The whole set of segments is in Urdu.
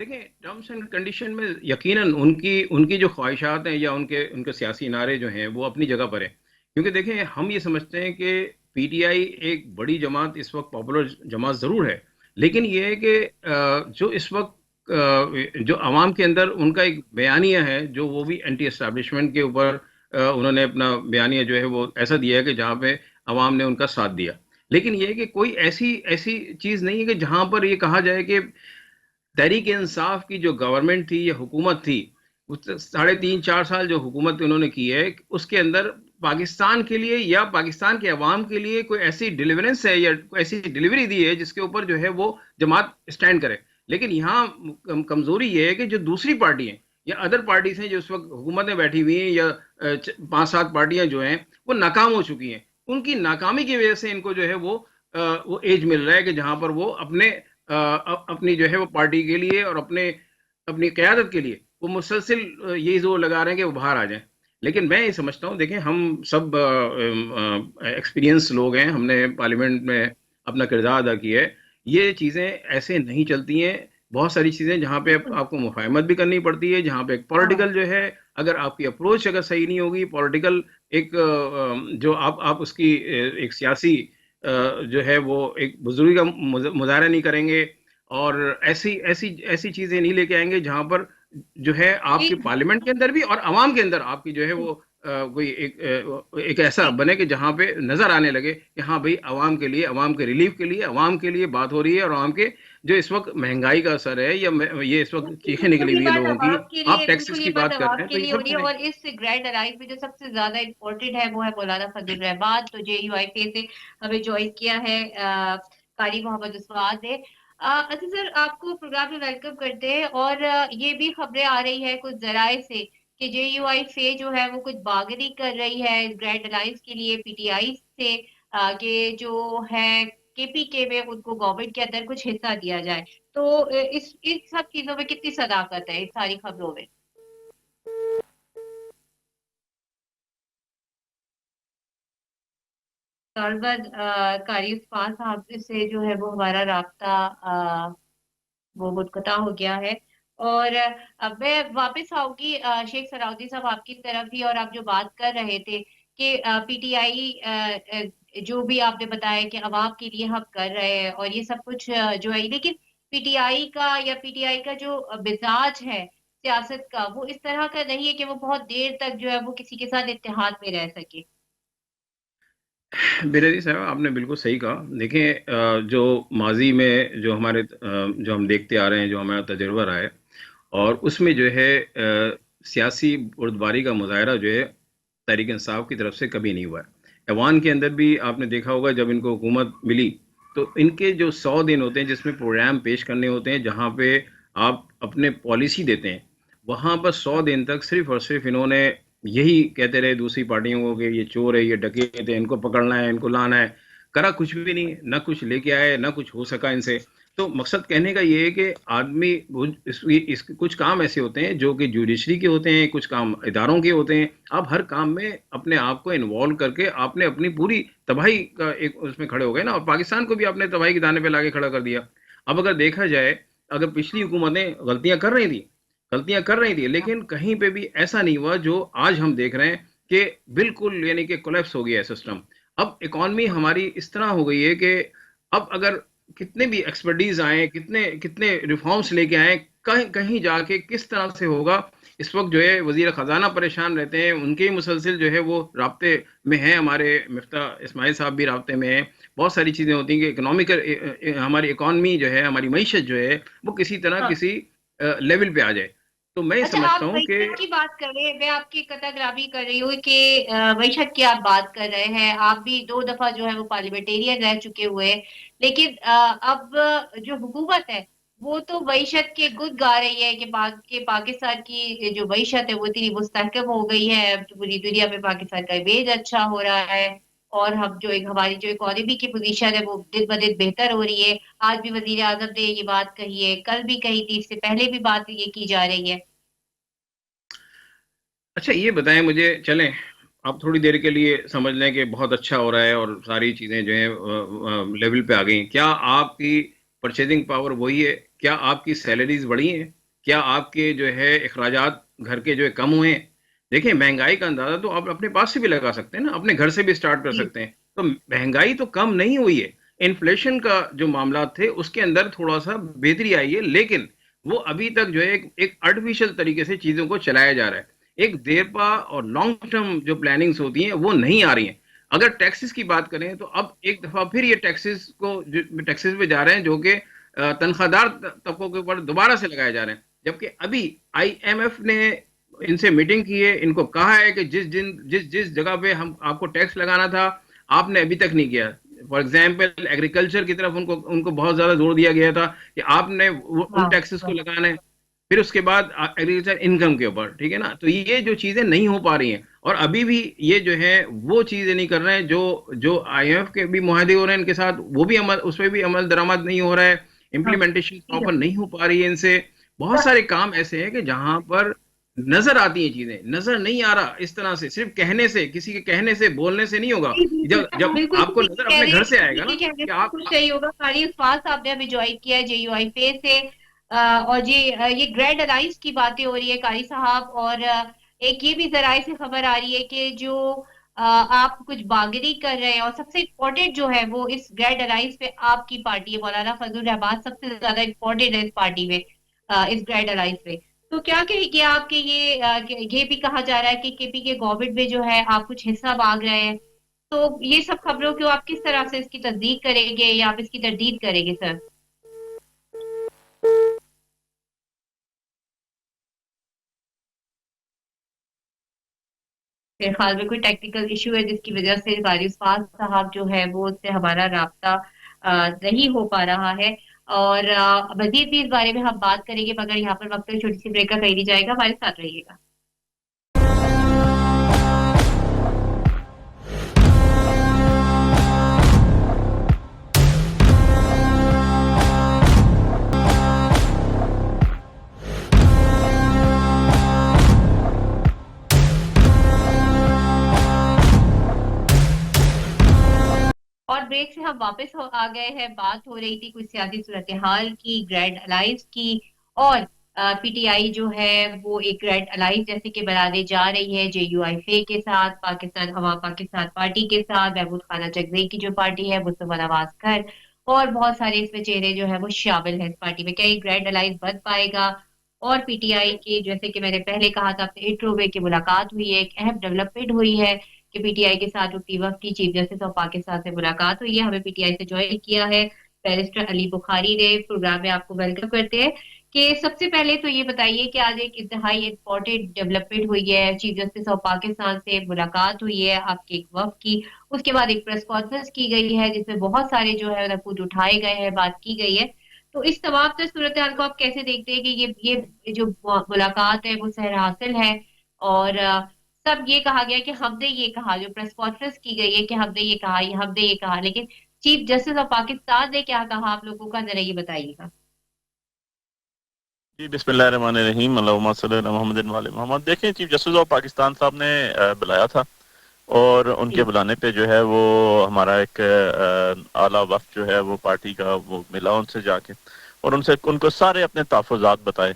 دیکھیں ٹرمس اینڈ کنڈیشن میں یقیناً ان کی جو خواہشات ہیں یا ان کے سیاسی نعرے جو ہیں وہ اپنی جگہ پر ہیں، کیونکہ دیکھیں ہم یہ سمجھتے ہیں کہ پی ٹی آئی ایک بڑی جماعت اس وقت پاپولر جماعت ضرور ہے، لیکن یہ ہے کہ جو اس وقت جو عوام کے اندر ان کا ایک بیانیہ ہے جو وہ بھی اینٹی اسٹیبلشمنٹ کے اوپر انہوں نے اپنا بیانیہ جو ہے وہ ایسا دیا ہے کہ جہاں پہ عوام نے ان کا ساتھ دیا، لیکن یہ ہے کہ کوئی ایسی چیز نہیں ہے کہ جہاں پر یہ کہا جائے کہ تحریک انصاف کی جو گورنمنٹ تھی یا حکومت تھی، 3.5 4 سال جو حکومت انہوں نے کی ہے اس کے اندر پاکستان کے لیے یا پاکستان کے عوام کے لیے کوئی ایسی ڈیلیورنس ہے یا کوئی ایسی ڈیلیوری دی ہے جس کے اوپر جو ہے وہ جماعت اسٹینڈ کرے، لیکن یہاں کمزوری یہ ہے کہ جو دوسری پارٹی ہیں یا ادر پارٹیز ہیں جو اس وقت حکومت میں بیٹھی ہوئی ہیں یا 5 7 پارٹیاں جو ہیں وہ ناکام ہو چکی ہیں، ان کی ناکامی کی وجہ سے ان کو جو ہے وہ ایج مل رہا ہے کہ جہاں پر وہ اپنی جو ہے وہ پارٹی کے لیے اور اپنی قیادت کے لیے وہ مسلسل یہی زور لگا رہے ہیں کہ وہ باہر آ جائیں، لیکن میں یہ سمجھتا ہوں دیکھیں ہم سب ایکسپیرینس لوگ ہیں، ہم نے پارلیمنٹ میں اپنا کردار ادا کیا ہے، یہ چیزیں ایسے نہیں چلتی ہیں، بہت ساری چیزیں جہاں پہ بالکل. آپ کو مفاہمت بھی کرنی پڑتی ہے، جہاں پہ ایک ہاں. پولیٹیکل جو ہے اگر آپ کی اپروچ اگر صحیح نہیں ہوگی، پولیٹیکل ایک جو آپ اس کی ایک سیاسی جو ہے وہ ایک بزرگی کا مظاہرہ نہیں کریں گے اور ایسی چیزیں نہیں لے کے آئیں گے جہاں پر جو ہے آپ جی. کی پارلیمنٹ کے اندر بھی اور عوام کے اندر آپ کی جو ہے وہ کوئی ایک ایسا بنے کہ جہاں پہ نظر آنے لگے کہ ہاں بھائی عوام کے لیے، عوام کے ریلیف کے لیے، عوام کے لیے بات ہو رہی ہے، اور عوام کے جو اس وقت مہنگائی کا اثر ہے یا یہ اس وقت چیخیں بالکل نکلی یہ ہوئی ہے بات لوگوں کی، عوام کے لیے، آپ بالکل ٹیکسز یہ کی بات بات کر عوام رہے ہیں کے تو یہ لیے ہو سب رہی ہے. چیزیں. اور اس گرینڈ الائنس میں جو سب سے زیادہ امپورٹنٹ ہے وہ ہے مولانا فضل الرحمان، تو جے یو آئی پی سے ہمیں جوائن کیا ہے قاری محمد عثمان نے. اچھا سر، آپ کو پروگرام میں ویلکم کرتے ہیں. اور یہ بھی خبریں آ رہی ہے کچھ ذرائع سے کہ جے یو آئی فے جو ہے وہ کچھ بارگننگ کر رہی ہے گرینڈ الائنس کے لیے پی ٹی آئی سے، کہ جو ہے کے پی کے میں ان کو گورنمنٹ کے اندر کچھ حصہ دیا جائے. تو اس سب چیزوں میں کتنی صداقت ہے ان ساری خبروں میں؟ بعد قاری عثمان صاحب سے جو ہے وہ ہمارا رابطہ وہ منقطع ہو گیا ہے. اور اب میں واپس آؤں گی شیخ صلاح صاحب آپ کی طرف ہی. اور آپ جو بات کر رہے تھے کہ پی ٹی آئی جو بھی آپ نے بتایا کہ عوام کے لیے ہم کر رہے ہیں اور یہ سب کچھ جو ہے، لیکن پی ٹی آئی کا یا پی ٹی آئی کا جو مزاج ہے سیاست کا وہ اس طرح کا نہیں ہے کہ وہ بہت دیر تک جو ہے وہ کسی کے ساتھ اتحاد میں رہ سکے. بریلوی صاحب آپ نے بالکل صحیح کہا. دیکھیں جو ماضی میں جو ہم دیکھتے آ رہے ہیں، جو ہمارا تجربہ رہا ہے، اور اس میں جو ہے سیاسی بردباری کا مظاہرہ جو ہے تحریک انصاف کی طرف سے کبھی نہیں ہوا ہے. ایوان کے اندر بھی آپ نے دیکھا ہوگا جب ان کو حکومت ملی تو ان کے جو 100 دن ہوتے ہیں جس میں پروگرام پیش کرنے ہوتے ہیں جہاں پہ آپ اپنے پالیسی دیتے ہیں، وہاں پر 100 دن تک صرف اور صرف انہوں نے یہی کہتے رہے دوسری پارٹیوں کو کہ یہ چور ہے، یہ ڈکیت ہے، ان کو پکڑنا ہے، ان کو لانا ہے. کرا کچھ بھی نہیں، نہ کچھ لے کے آئے، نہ کچھ ہو سکا ان سے. تو مقصد کہنے کا یہ ہے کہ آدمی کچھ کام ایسے ہوتے ہیں جو کہ جوڈیشری کے ہوتے ہیں، کچھ کام اداروں کے ہوتے ہیں. آپ ہر کام میں اپنے آپ کو انوالو کر کے آپ نے اپنی پوری تباہی کا ایک اس میں کھڑے ہو گئے نا، اور پاکستان کو بھی آپ نے تباہی کے دانے پہ لا کے کھڑا کر دیا. اب اگر دیکھا جائے، اگر پچھلی حکومتیں غلطیاں کر رہی تھی لیکن کہیں پہ بھی ایسا نہیں ہوا جو آج ہم دیکھ رہے ہیں کہ بالکل یعنی کہ کولیپس ہو گیا ہے سسٹم. اب اکانومی ہماری اس طرح ہو گئی ہے کہ اب اگر کتنے بھی ایکسپرٹیز آئیں، کتنے کتنے ریفارمز لے کے آئیں، کہیں کہیں جا کے کس طرح سے ہوگا. اس وقت جو ہے وزیر خزانہ پریشان رہتے ہیں، ان کے ہی مسلسل جو ہے وہ رابطے میں ہیں، ہمارے مفتاح اسماعیل صاحب بھی رابطے میں ہیں. بہت ساری چیزیں ہوتی ہیں کہ اکنامیکل ہماری اکانومی جو ہے، ہماری معیشت جو ہے وہ کسی طرح ہاں. کسی لیول پہ آ جائے. تو میں یہ اچھا، آپ سمجھتا ہوں کہ معیشت کی بات کر رہے ہیں، میں آپ کی قطع گرامی کر رہی ہوں کہ معیشت کی آپ بات کر رہے ہیں. آپ بھی 2 دفعہ جو ہے وہ پارلیمنٹیرین رہ چکے ہوئے ہیں، لیکن اب جو حکومت ہے وہ تو معیشت کے گن گا رہی ہے کہ پاکستان کی جو معیشت ہے وہ اتنی مستحکم ہو گئی ہے، پوری دنیا میں پاکستان کا امیج اچھا ہو رہا ہے، اور ہماری جو اکانومی کی پوزیشن ہے وہ دن بدن بہتر ہو رہی ہے. آج بھی وزیر اعظم نے یہ بات کہی ہے، کل بھی کہی تھی، اس سے پہلے بھی بات یہ کی جا رہی ہے. اچھا یہ بتائیں مجھے، چلیں آپ تھوڑی دیر کے لیے سمجھ لیں کہ بہت اچھا ہو رہا ہے اور ساری چیزیں جو ہیں لیول پہ آ گئی، کیا آپ کی پرچیزنگ پاور وہی ہے؟ کیا آپ کی سیلریز بڑھی ہیں؟ کیا آپ کے جو ہے اخراجات گھر کے جو ہے کم ہوئے ہیں؟ دیکھیں مہنگائی کا اندازہ تو آپ اپنے پاس سے بھی لگا سکتے ہیں نا، اپنے گھر سے بھی اسٹارٹ کر جی سکتے ہیں. تو مہنگائی تو کم نہیں ہوئی ہے. انفلیشن کا جو معاملات تھے اس کے اندر تھوڑا سا بہتری آئی ہے، لیکن وہ ابھی تک جو ہے ایک آرٹیفیشل طریقے سے چیزوں کو چلایا جا رہا ہے. ایک دیر پا اور لانگ ٹرم جو پلاننگز ہوتی ہیں وہ نہیں آ رہی ہیں. اگر ٹیکسز کی بات کریں تو اب ایک دفعہ پھر یہ ٹیکسز پہ جا رہے ہیں جو کہ تنخواہ دار طبقوں کے اوپر دوبارہ سے لگائے جا رہے ہیں. جبکہ ابھی آئی ایم ایف نے ان سے میٹنگ کی ہے، ان کو کہا ہے کہ جس جگہ پہ ہم آپ کو ٹیکس لگانا تھا آپ نے ابھی تک نہیں کیا. فار ایگزامپل ایگریکلچر کی طرف ان کو بہت زیادہ زور دیا گیا تھا کہ آپ نے ان ہاں ٹیکسز کو لگانا ہے. پھر اس کے بعد ایگریکلچر انکم کے اوپر، ٹھیک ہے نا. تو یہ جو چیزیں نہیں ہو پا رہی ہیں، اور ابھی بھی یہ جو ہے وہ چیزیں نہیں کر رہے ہیں جو آئی ایم ایف کے بھی معاہدے ہو رہے ہیں ان کے ساتھ، وہ بھی اس پہ بھی عمل درآمد نہیں ہو رہا ہے. ہاں امپلیمنٹیشن ٹھیک پراپر نہیں ہو پا رہی ہے ان سے. بہت سارے کام ایسے ہیں کہ جہاں پر نظر آتی ہیں چیزیں، نظر نہیں آ رہا. اس طرح سے صرف کہنے سے، کسی کے کہنے سے بولنے سے نہیں ہوگا. جی جب بالکل آپ کو ٹھیک نظر کہہ اپنے رہے گھر سے ہیں، آئے گا نا ٹھیک ہے کہ آپ. بالکل صحیح ہوگا. ساری الفاظ آپ نے ابھی جوائن کیا ہے جے یو آئی پے سے، اور یہ گرینڈ الائنس کی باتیں ہو رہی ہے قاری صاحب. اور ایک یہ بھی ذرائع سے خبر آ رہی ہے کہ جو آپ کچھ باگری کر رہے ہیں، اور سب سے امپورٹنٹ جو ہے وہ اس گرینڈ الائنس پہ آپ کی پارٹی ہے. مولانا فضل الرحمان سب سے زیادہ امپورٹنٹ ہے اس پارٹی میں، اس گرینڈ الائنس پہ. تو کیا کہیں گے آپ کے یہ بھی کہا جا رہا ہے کہ کے پی کے گورنمنٹ میں جو ہے آپ کچھ حصہ مانگ رہے ہیں. تو یہ سب خبروں کو آپ کس طرح سے اس کی تصدیق کریں گے یا آپ اس کی تردید کریں گے سر؟ میرے خیال میں کوئی ٹیکنیکل ایشو ہے جس کی وجہ سے قاری اسفاق صاحب جو ہے وہ اس سے ہمارا رابطہ نہیں ہو پا رہا ہے. اور مزید بھی اس بارے میں ہم بات کریں گے، مگر یہاں پر وقت چھوٹی سی بریک کا کہیں نہیں جائے گا، ہمارے ساتھ رہیے گا. اور بریک سے ہم واپس آ گئے ہیں. بات ہو رہی تھی کچھ سیاسی صورتحال کی، گرینڈ الائنس کی، اور پی ٹی آئی جو ہے وہ ایک گرینڈ الائنس جیسے کہ بنانے جا رہی ہے جے یو آئی فے کے ساتھ، پاکستان عوام پاکستان پارٹی کے ساتھ، محمود خانہ چکزئی کی جو پارٹی ہے، مصطفیٰ نواز کھر، اور بہت سارے اس میں چہرے جو ہے وہ شامل ہیں اس پارٹی میں. کیا یہ گرینڈ الائنس بن پائے گا؟ اور پی ٹی آئی کی، جیسے کہ میں نے پہلے کہا تھا اپنے انٹرو میں، کہ ملاقات ہوئی ہے، ایک اہم ڈیولپمنٹ ہوئی ہے کہ پی ٹی آئی کے ساتھ اٹھتی وقت کی چیف جسٹس آف پاکستان سے ملاقات ہوئی ہے. ہمیں پی ٹی آئی سے جوائن کیا ہے بیرسٹر علی بخاری نے. پروگرام میں آپ کو ویلکم کرتے ہیں. کہ سب سے پہلے تو یہ بتائیے کہ آج ایک انتہائی امپورٹنٹ ڈیولپمنٹ ہوئی ہے، چیف جسٹس آف پاکستان سے ملاقات ہوئی ہے آپ کے ایک وفد کی. اس کے بعد ایک پریس کانفرنس کی گئی ہے جس میں بہت سارے جو ہے نقود اٹھائے گئے ہیں، بات کی گئی ہے. تو اس تمام تر صورتحال کو آپ کیسے دیکھتے ہیں کہ یہ جو ملاقات ہے وہ سحر حاصل ہے؟ اور سب یہ کہا گیا کہ ہم نے یہ کہا، جو پریس کانفرنس کی گئی ہے کہ ہم نے یہ کہا، یہ ہم نے یہ کہا، لیکن چیف جسٹس آف پاکستان نے کیا کہا آپ لوگوں کا، ذرا یہ بتائیے گا. جی بسم اللہ الرحمن الرحیم، اللہم صلی علی محمد وعلی محمد. دیکھیں چیف جسٹس آف پاکستان صاحب نے بلایا تھا، اور ان کے جی بلانے پہ جو ہے وہ ہمارا ایک اعلیٰ وفد جو ہے وہ پارٹی کا وہ ملا ان سے جا کے، اور ان کو سارے اپنے تحفظات بتائے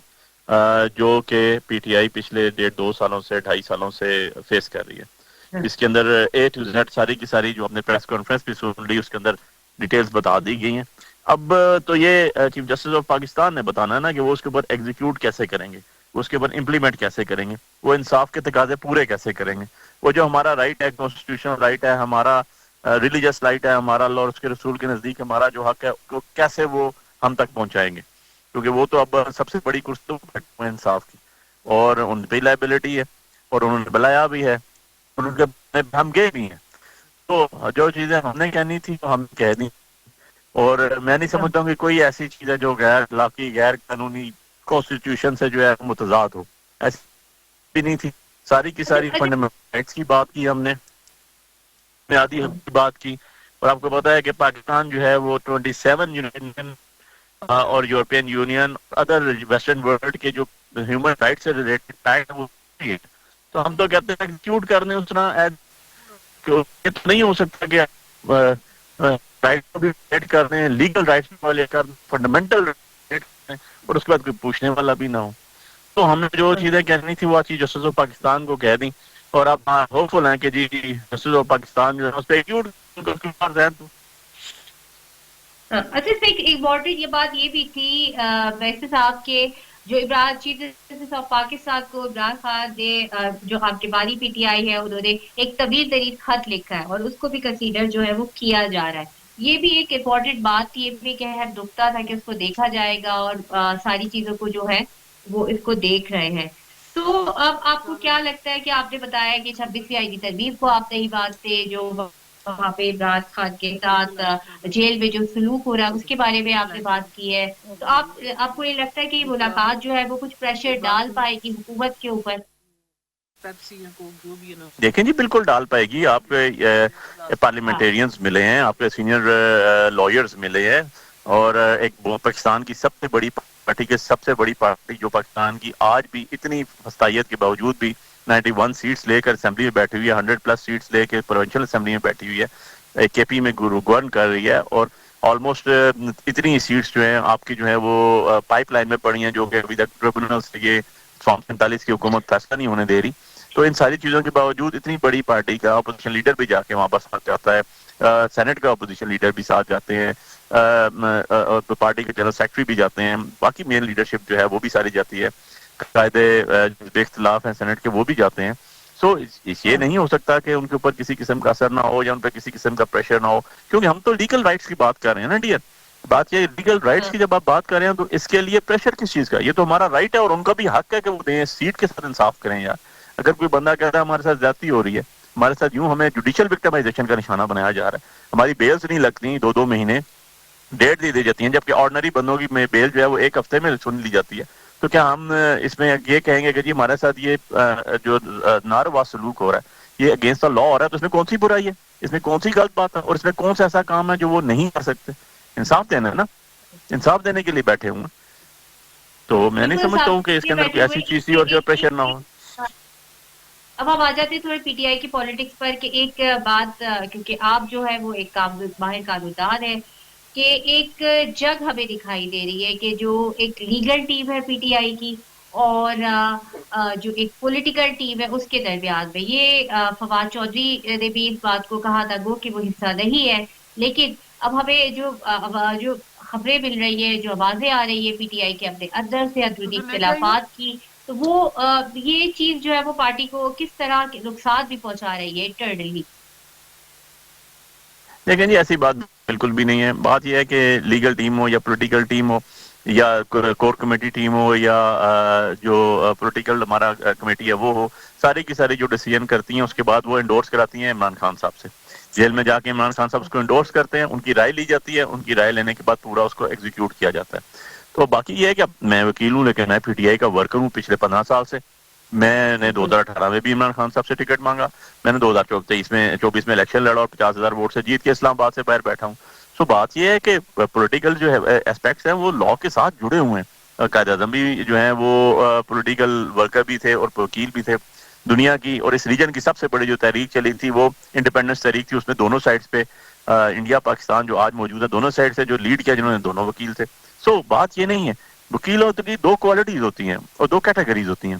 جو کہ پی ٹی آئی پچھلے 1.5-2 سالوں سے 2.5 سالوں سے فیس کر رہی ہے. اس کے اندر اے ٹو زیڈ ساری کی ساری جو اپنے پریس کانفرنس بھی سن لی، اس کے اندر ڈیٹیلز بتا دی گئی ہیں. اب تو یہ چیف جسٹس آف پاکستان نے بتانا ہے نا کہ وہ اس کے اوپر ایگزیکیوٹ کیسے کریں گے، وہ اس کے اوپر امپلیمنٹ کیسے کریں گے، وہ انصاف کے تقاضے پورے کیسے کریں گے. وہ جو ہمارا رائٹ ہے، کانسٹیٹیوشنل رائٹ ہے ہمارا، ریلیجس رائٹ ہے ہمارا، اللہ اور اس کے رسول کے نزدیک ہمارا جو حق ہے وہ کیسے وہ ہم تک پہنچائیں گے. کیونکہ وہ تو اب سب سے بڑی کرسی تو بیٹھے ہیں انصاف کی، اور ان پہ لائبلٹی ہے، اور انہوں نے بلایا بھی ہے، اور ان کے ہم گئے بھی ہیں. تو جو چیزیں ہم نے کہنی تھی تو ہم کہہ دیں. اور میں نہیں سمجھتا ہوں کہ کوئی ایسی چیز ہے جو غیر اخلاقی، غیر قانونی، کانسٹیٹیوشن سے جو ہے متضاد ہو، ایسی بھی نہیں تھی. ساری کی اچھا ساری اچھا. فنڈامنٹل رائٹس کی بات کی ہم نے، بنیادی حق کی بات کی. اور آپ کو پتا ہے کہ پاکستان جو ہے وہ 27 یونین اور European union, other western world کے جو ہیومن رائٹ سے ریلیٹڈ ایکٹ وہ ہے. تو ہم تو کہتے ہیں ایگزیکیوٹ کرنے اس طرح تو نہیں ہو سکتا کہ رائٹ کو بھی ایڈ کر رہے ہیں، لیگل رائٹس والے کر فنڈامنٹل اور اس کے بعد کوئی پوچھنے والا بھی نہ ہو. تو ہم نے جو چیزیں کہنی تھی وہ چیز جسٹس آف پاکستان کو کہہ دیں, اور اب ہوپ فل ہیں کہ جی جسٹس آف پاکستان جو ہے اس پہ اچھا سے ایک امپورٹنٹ یہ بات یہ بھی تھی ویسے صاحب کے جو Imran chief justice of Pakistan کو عمران خان نے جو آپ کے بانی پی ٹی آئی ہے انہوں نے ایک طویل ترین خط لکھا ہے اور اس کو بھی کنسیڈر جو ہے وہ کیا جا رہا ہے. یہ بھی ایک امپورٹنٹ بات تھی, یہ بھی کہ اہم نکتہ تھا کہ اس کو دیکھا جائے گا اور ساری چیزوں کو جو ہے وہ اس کو دیکھ رہے ہیں. تو اب آپ کو کیا لگتا ہے کہ آپ نے بتایا کہ 26 آئی ترمیم کو آپ نہیں مانتے, جو وہاں پہ عمران خان کے ساتھ جیل میں جو سلوک ہو رہا ہے اس کے بارے میں آپ نے بات کی ہے, تو آپ کو یہ لگتا ہے کہ یہ ملاقات جو ہے وہ کچھ پریشر ڈال پائے گی حکومت کے اوپر؟ دیکھیں جی بالکل ڈال پائے گی. آپ کے پارلیمنٹیرینز ملے ہیں, آپ کے سینئر لائرز ملے ہیں, اور ایک پاکستان کی سب سے بڑی پارٹی کے سب سے بڑی پارٹی جو پاکستان کی آج بھی اتنی فستائیت کے باوجود بھی 91 سیٹس لے کر اسمبلی میں بیٹھی ہوئی ہے, 100+ سیٹس لے کے پروونشل اسمبلی میں بیٹھی ہوئی ہے, کے پی میں گورن کر رہی ہے, اور آلموسٹ اتنی سیٹس جو ہیں آپ کی جو ہے وہ پائپ لائن میں پڑی ہیں جو کہ ابھی تک ٹریبونل سے یہ فارم 47 کی حکومت فیصلہ نہیں ہونے دے رہی. تو ان ساری چیزوں کے باوجود اتنی بڑی پارٹی کا اپوزیشن لیڈر بھی جا کے وہاں پر ساتھ جاتا ہے, سینٹ کا اپوزیشن لیڈر بھی ساتھ جاتے ہیں, پارٹی کے جنرل سیکرٹری بھی جاتے ہیں, باقی مین لیڈرشپ جو ہے وہ بھی ساری جاتی ہے, قاعدے بے اختلاف ہیں سینٹ کے وہ بھی جاتے ہیں. سو یہ نہیں ہو سکتا کہ ان کے اوپر کسی قسم کا اثر نہ ہو یا ان پہ کسی قسم کا پریشر نہ ہو, کیونکہ ہم تو لیگل رائٹس کی بات کر رہے ہیں نا ڈیئر. بات یہ لیگل رائٹس کی جب آپ بات کر رہے ہیں تو اس کے لیے پریشر کس چیز کا؟ یہ تو ہمارا رائٹ ہے اور ان کا بھی حق ہے کہ وہ دیں, سیٹ کے ساتھ انصاف کریں یار. اگر کوئی بندہ کہتا ہے ہمارے ساتھ زیادتی ہو رہی ہے, ہمارے ساتھ یوں ہمیں جوڈیشل وکٹمائزیشن کا نشانہ بنایا جا رہا ہے, ہماری بیلز نہیں لگتی 2 مہینے, ڈیٹ دی جاتی ہیں, جبکہ آرڈنری بندوں کی بیل جو ہے وہ 1 ہفتے میں سن لی جاتی ہے. تو کیا ہم اس میں یہ کہیں گے کہ جی ہمارے ساتھ یہ جو ناروا سلوک ہو رہا ہے یہ اگینسٹ دا لا ہو رہا ہے, تو اس میں کون سی برائی ہے, اس میں کون سی غلط بات ہے, اور اس میں کون سا ایسا کام ہے جو وہ نہیں کر سکتے؟ انصاف دینا ہے نا, انصاف دینے کے لیے بیٹھے ہوں. تو میں نہیں بالکل سمجھتا صاحب ہوں کہ اس کے اندر بیٹھے کوئی ہوئے ایسی چیز تھی اور جو پریشر نہ ہو. اب ہم آ جاتے ہیں تھوڑے پی ٹی آئی کی پالیٹکس پر کہ ایک بات, کیونکہ آپ جو ہے وہ ایک ماہر قانون ہے, کہ ایک جنگ ہمیں دکھائی دے رہی ہے کہ جو ایک لیگل ٹیم ہے پی ٹی آئی کی اور جو ایک پولیٹیکل ٹیم ہے اس کے درمیان میں. یہ فواد چودھری نے بھی اس بات کو کہا تھا گو کہ وہ حصہ نہیں ہے, لیکن اب ہمیں جو خبریں مل رہی ہے, جو آوازیں آ رہی ہے پی ٹی آئی کے اپنے اندر سے اندرونی اختلافات کی, تو وہ یہ چیز جو ہے وہ پارٹی کو کس طرح نقصان بھی پہنچا رہی ہے انٹرنلی؟ لیکن جی ایسی بات بالکل بھی نہیں ہے. بات یہ ہے کہ لیگل ٹیم ہو یا پولیٹیکل ٹیم ہو یا کور کمیٹی ٹیم ہو یا جو پولیٹیکل ہمارا کمیٹی ہے وہ ہو, ساری کی ساری جو ڈیسیژن کرتی ہیں اس کے بعد وہ انڈورس کراتی ہیں عمران خان صاحب سے. جیل میں جا کے عمران خان صاحب اس کو انڈورس کرتے ہیں, ان کی رائے لی جاتی ہے, ان کی رائے لینے کے بعد پورا اس کو ایگزیکیوٹ کیا جاتا ہے. تو باقی یہ ہے کہ میں وکیل ہوں لیکن میں پی ٹی آئی کا ورکر ہوں پچھلے 15 سال سے. میں نے 2018 میں بھی عمران خان صاحب سے ٹکٹ مانگا, میں نے 2024 میں الیکشن لڑا اور 50,000 ووٹ سے جیت کے اسلام آباد سے باہر بیٹھا ہوں. سو بات یہ ہے کہ پولیٹیکل جو ہے اسپیکٹس ہیں وہ لا کے ساتھ جڑے ہوئے ہیں. قائد اعظم بھی جو ہیں وہ پولیٹیکل ورکر بھی تھے اور وکیل بھی تھے. دنیا کی اور اس ریجن کی سب سے بڑی جو تحریک چلی تھی وہ انڈیپینڈنس تحریک تھی, اس میں دونوں سائڈز پہ انڈیا پاکستان جو آج موجود ہے دونوں سائڈ سے جو لیڈ کیا جنہوں نے دونوں وکیل تھے. سو بات یہ نہیں ہے, وکیلوں کی 2 کوالٹیز ہوتی ہیں اور 2 کیٹیگریز ہوتی ہیں.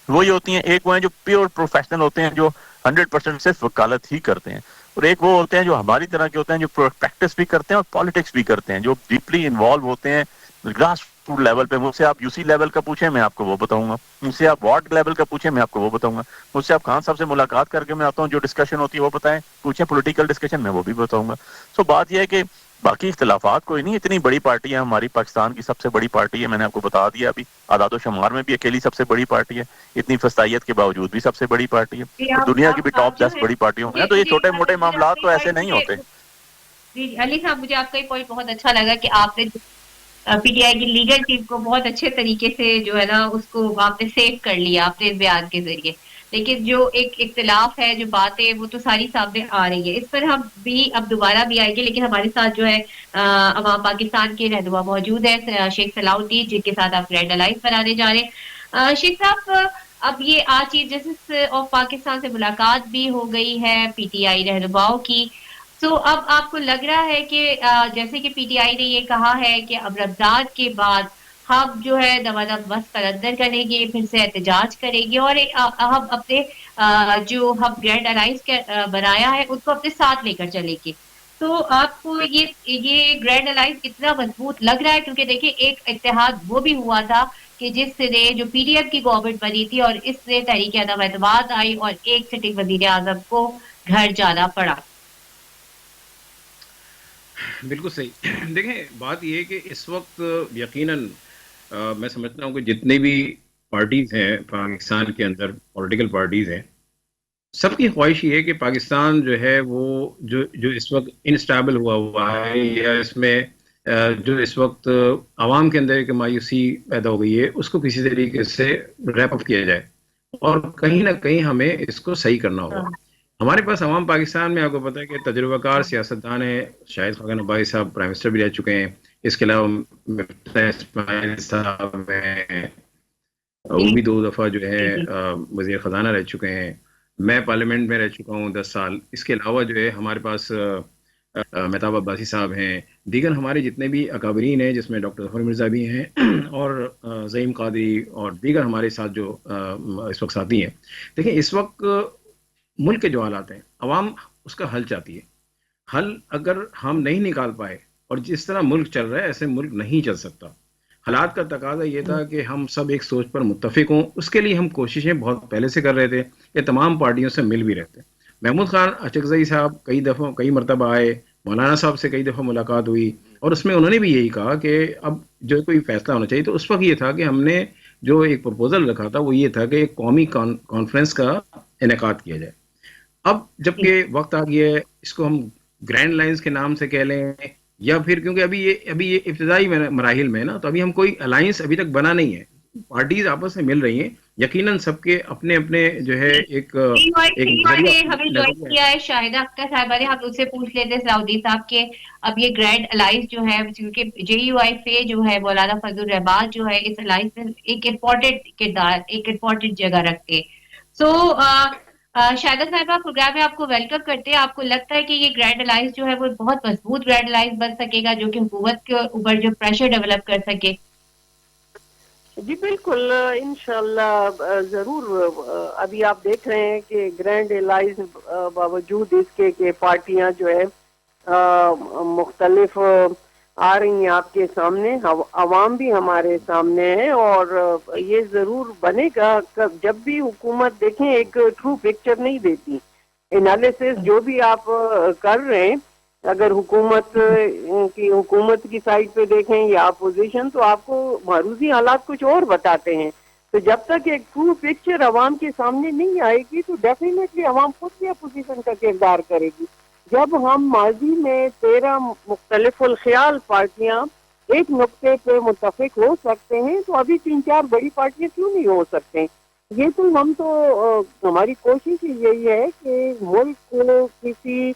وہ یہ ہوتی ہیں, ایک وہ ہیں جو پیور پروفیشنل ہوتے ہیں جو 100% صرف وکالت ہی کرتے ہیں, اور ایک وہ ہوتے ہیں جو ہماری طرح کے ہوتے ہیں جو پریکٹس بھی کرتے ہیں اور پالیٹکس بھی کرتے ہیں, جو ڈیپلی انوالو ہوتے ہیں گراس روٹ لیول پہ. مجھ سے آپ یو سی لیول کا پوچھیں میں آپ کو وہ بتاؤں گا, مجھ سے آپ وارڈ لیول کا پوچھیں میں آپ کو وہ بتاؤں گا, مجھ سے آپ خان صاحب سے ملاقات کر کے میں آتا ہوں جو ڈسکشن ہوتی ہے وہ بتائیں, پوچھیں پولیٹیکل ڈسکشن میں وہ بھی بتاؤں گا. سو بات یہ ہے کہ باقی اختلافات کوئی نہیں, اتنی بڑی پارٹی ہے ہماری, پاکستان کی سب سے بڑی پارٹی ہے, میں نے آپ کو بتا دیا ابھی, اعداد و شمار میں بھی اکیلی سب سے بڑی پارٹی ہے, اتنی فستائیت کے باوجود بھی سب سے بڑی پارٹی ہے, اور دنیا کی بھی ٹاپ جو 10 ہے بڑی پارٹیوں میں ہے. تو یہ مجھے چھوٹے موٹے مجھے آپ کا معاملات یہ تو ایسے پوائنٹ نہیں ہوتے. جی علی صاحب, مجھے آپ کا یہ پوائنٹ بہت اچھا لگا کہ آپ نے پی ٹی آئی کی لیگل ٹیم کو بہت اچھے طریقے سے جو ہے نا اس کو آپ نے سیو کر لیا آپ نے بیان کے ذریعے. لیکن جو ایک اختلاف ہے, جو باتیں وہ تو ساری سامنے آ رہی ہے, اس پر ہم بھی اب دوبارہ بھی آئیں گے. لیکن ہمارے ساتھ جو ہے عوام پاکستان کے رہنما موجود ہے شیخ صلاح الدین, جن کے ساتھ آپ ریڈ الائنس بنانے جا رہے ہیں. شیخ صاحب, اب یہ آج چیف جسٹس آف پاکستان سے ملاقات بھی ہو گئی ہے پی ٹی آئی رہنماؤں کی, سو اب آپ کو لگ رہا ہے کہ جیسے کہ پی ٹی آئی نے یہ کہا ہے کہ اب رمضان کے بعد ہم جو ہے دمادم بس قلندر کریں گے، پھر سے احتجاج کریں گے، اور ہم اپنے جو ہم گرینڈ الائنس بنایا ہے ان کو اپنے ساتھ لے کر چلیں گے. تو آپ کو یہ گرینڈ الائنس اتنا مضبوط لگ رہا ہے؟ کیونکہ دیکھیں ایک اتحاد وہ بھی ہوا تھا کہ جس سے جو پی ڈی ایم کی گورنمنٹ بنی تھی اور اس سے تحریک عدم اعتماد آئی اور ایک سٹنگ وزیر اعظم کو گھر جانا پڑا. بالکل صحیح. دیکھیں بات یہ ہے کہ اس وقت یقیناً میں سمجھتا ہوں کہ جتنے بھی پارٹیز ہیں پاکستان کے اندر، پولیٹیکل پارٹیز ہیں، سب کی خواہش یہ ہے کہ پاکستان جو ہے وہ جو اس وقت انسٹیبل ہوا ہے، یا اس میں جو اس وقت عوام کے اندر ایک مایوسی پیدا ہو گئی ہے، اس کو کسی طریقے سے ریپ اپ کیا جائے، اور کہیں نہ کہیں ہمیں اس کو صحیح کرنا ہوگا. ہمارے پاس عوام پاکستان میں آپ کو پتہ ہے کہ تجربہ کار سیاستدان ہیں. شاہد خاقان عباسی صاحب پرائم منسٹر بھی رہ چکے ہیں، اس کے علاوہ مفتاح اسماعیل صاحب ہیں، وہ بھی 2 دفعہ جو ہے وزیر خزانہ رہ چکے ہیں. میں پارلیمنٹ میں رہ چکا ہوں 10 سال. اس کے علاوہ جو ہے ہمارے پاس مہتاب عباسی صاحب ہیں، دیگر ہمارے جتنے بھی اکابرین ہیں، جس میں ڈاکٹر ظفر مرزا بھی ہیں اور زعیم قادری اور دیگر ہمارے ساتھ جو اس وقت ساتھی ہیں. دیکھیں اس وقت ملک کے جو حالات ہیں، عوام اس کا حل چاہتی ہے. حل اگر ہم نہیں نکال پائے، اور جس طرح ملک چل رہا ہے ایسے ملک نہیں چل سکتا. حالات کا تقاضا یہ تھا کہ ہم سب ایک سوچ پر متفق ہوں. اس کے لیے ہم کوششیں بہت پہلے سے کر رہے تھے، یہ تمام پارٹیوں سے مل بھی رہے تھے. محمود خان اچکزئی صاحب کئی مرتبہ آئے، مولانا صاحب سے کئی دفعہ ملاقات ہوئی، اور اس میں انہوں نے بھی یہی کہا کہ اب جو کوئی فیصلہ ہونا چاہیے. تو اس وقت یہ تھا کہ ہم نے جو ایک پروپوزل رکھا تھا وہ یہ تھا کہ ایک قومی کانفرنس کا انعقاد کیا جائے. اب جبکہ وقت آ گیا ہے، اس کو ہم گرینڈ لائنز کے نام سے کہہ لیں، یا پھر کیونکہ ابھی یہ ابتدائی مراحل میں ہے نا، تو ابھی ہم کوئی الائنس ابھی تک بنا نہیں ہے. پارٹیز آپس میں مل رہی ہیں، یقیناً سب کے اپنے اپنے جو ہے ایک نے ہمیں جوائن کیا ہے شاہدہ اختر صاحبہ نے. ہم اس سے پوچھ لیتے سعودی صاحب کے اب یہ گرینڈ الائنس جو ہے، کیونکہ جے یو آئی فے جو ہے مولانا فضل الرحمان جو ہے اس الائنس میں ایک امپورٹنٹ کردار، ایک امپورٹنٹ جگہ رکھتے. سو شاہدہ صاحبہ پروگرام میں آپ کو ویلکم کرتے ہیں. آپ کو لگتا ہے کہ یہ گرینڈ الائنس جو ہے وہ بہت مضبوط گرینڈ الائنس بن سکے گا جو کہ حکومت کے اوپر جو پریشر ڈیولپ کر سکے؟ جی بالکل، انشاءاللہ ضرور. ابھی آپ دیکھ رہے ہیں کہ گرینڈ الائنس باوجود اس کے کہ پارٹیاں جو ہے مختلف آ رہی ہیں آپ کے سامنے، عوام بھی ہمارے سامنے ہے، اور یہ ضرور بنے گا. جب بھی حکومت دیکھیں ایک ٹرو پکچر نہیں دیتی، انالیسس جو بھی آپ کر رہے ہیں، اگر حکومت کی سائڈ پہ دیکھیں یا اپوزیشن، تو آپ کو معروضی حالات کچھ اور بتاتے ہیں. تو جب تک ایک ٹرو پکچر عوام کے سامنے نہیں آئے گی تو ڈیفینیٹلی عوام خود بھی اپوزیشن کا کردار کرے گی. جب ہم ماضی میں 13 مختلف الخیال پارٹیاں ایک نقطے پہ متفق ہو سکتے ہیں، تو ابھی 3-4 بڑی پارٹیاں کیوں نہیں ہو سکتے؟ یہ تو ہماری کوشش یہی ہے کہ ملک کو کسی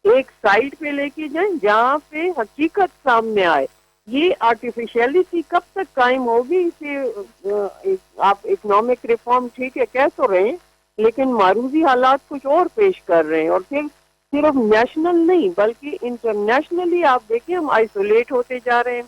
ایک سائڈ پہ لے کے جائیں جہاں پہ حقیقت سامنے آئے. یہ آرٹیفیشیلٹی کب تک قائم ہوگی؟ اسے آپ اکنامک ریفارم ٹھیک ہے کہہ تو رہے ہیں، لیکن معروضی حالات کچھ اور پیش کر رہے ہیں، اور پھر صرف نیشنل نہیں بلکہ انٹرنیشنلی آپ دیکھیں ہم آئسولیٹ ہوتے جا رہے ہیں.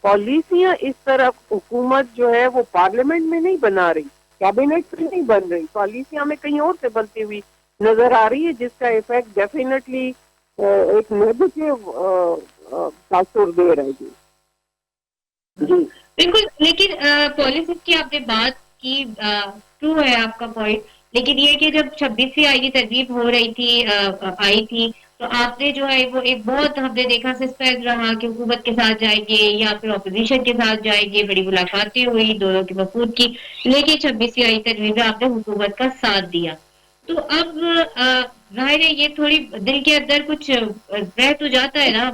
پالیسیاں اس طرف حکومت جو ہے وہ پارلیمنٹ میں نہیں بنا رہی، کیبنٹ میں نہیں بن رہی، پالیسیاں ہمیں کہیں اور سے بنتی ہوئی نظر آ رہی ہے، جس کا ایفیکٹ ڈیفینیٹلی ایک نیگیٹو تاثر دے رہا ہے. جی بالکل. لیکن پالیسی کی آپ نے بات کی، ٹرو ہے آپ کا پوائنٹ، لیکن یہ کہ جب 26ویں آئینی ترتیب ہو رہی تھی، آئی تھی، تو آپ نے جو ہے وہ ایک بہت ہم نے دیکھا سسپینس رہا کہ حکومت کے ساتھ جائیں گے یا پھر اپوزیشن کے ساتھ جائیں گے. بڑی ملاقاتیں ہوئی دونوں کی وفود کی، لیکن 26ویں آئینی ترتیب میں آپ نے حکومت کا ساتھ دیا. تو اب ظاہر ہے یہ تھوڑی دل کے اندر کچھ رہ تو جاتا ہے نا،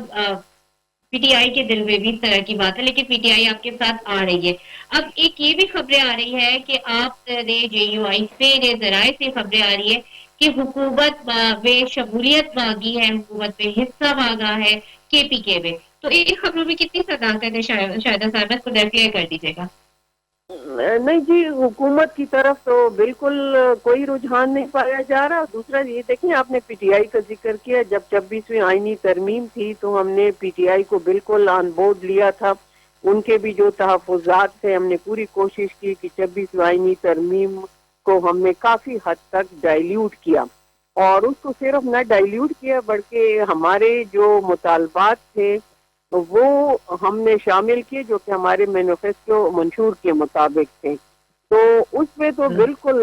پی ٹی آئی کے دل میں بھی اس طرح کی بات ہے، لیکن پی ٹی آئی آپ کے ساتھ آ رہی ہے. اب ایک یہ بھی خبریں آ رہی ہے کہ آپ نے جے یو آئی فے نے ذرائع سے خبریں آ رہی ہے کہ حکومت میں شمولیت مانگی ہے، حکومت میں حصہ مانگا ہے کے پی کے میں. تو ایک خبروں میں کتنی صداقت ہے شاہدہ صاحبہ، اس کو کلیئر کر دیجیے گا. نہیں جی، حکومت کی طرف تو بالکل کوئی رجحان نہیں پایا جا رہا. دوسرا یہ دیکھیں، آپ نے پی ٹی آئی کا ذکر کیا. جب 26ویں آئینی ترمیم تھی تو ہم نے پی ٹی آئی کو بالکل آن بورڈ لیا تھا. ان کے بھی جو تحفظات تھے ہم نے پوری کوشش کی کہ 26ویں آئینی ترمیم کو ہم نے کافی حد تک ڈائلیوٹ کیا، اور اس کو صرف نہ ڈائلیوٹ کیا بلکہ ہمارے جو مطالبات تھے وہ ہم نے شامل کیے جو کہ ہمارے مینیفیسٹو منشور کے مطابق تھے. تو اس میں تو بالکل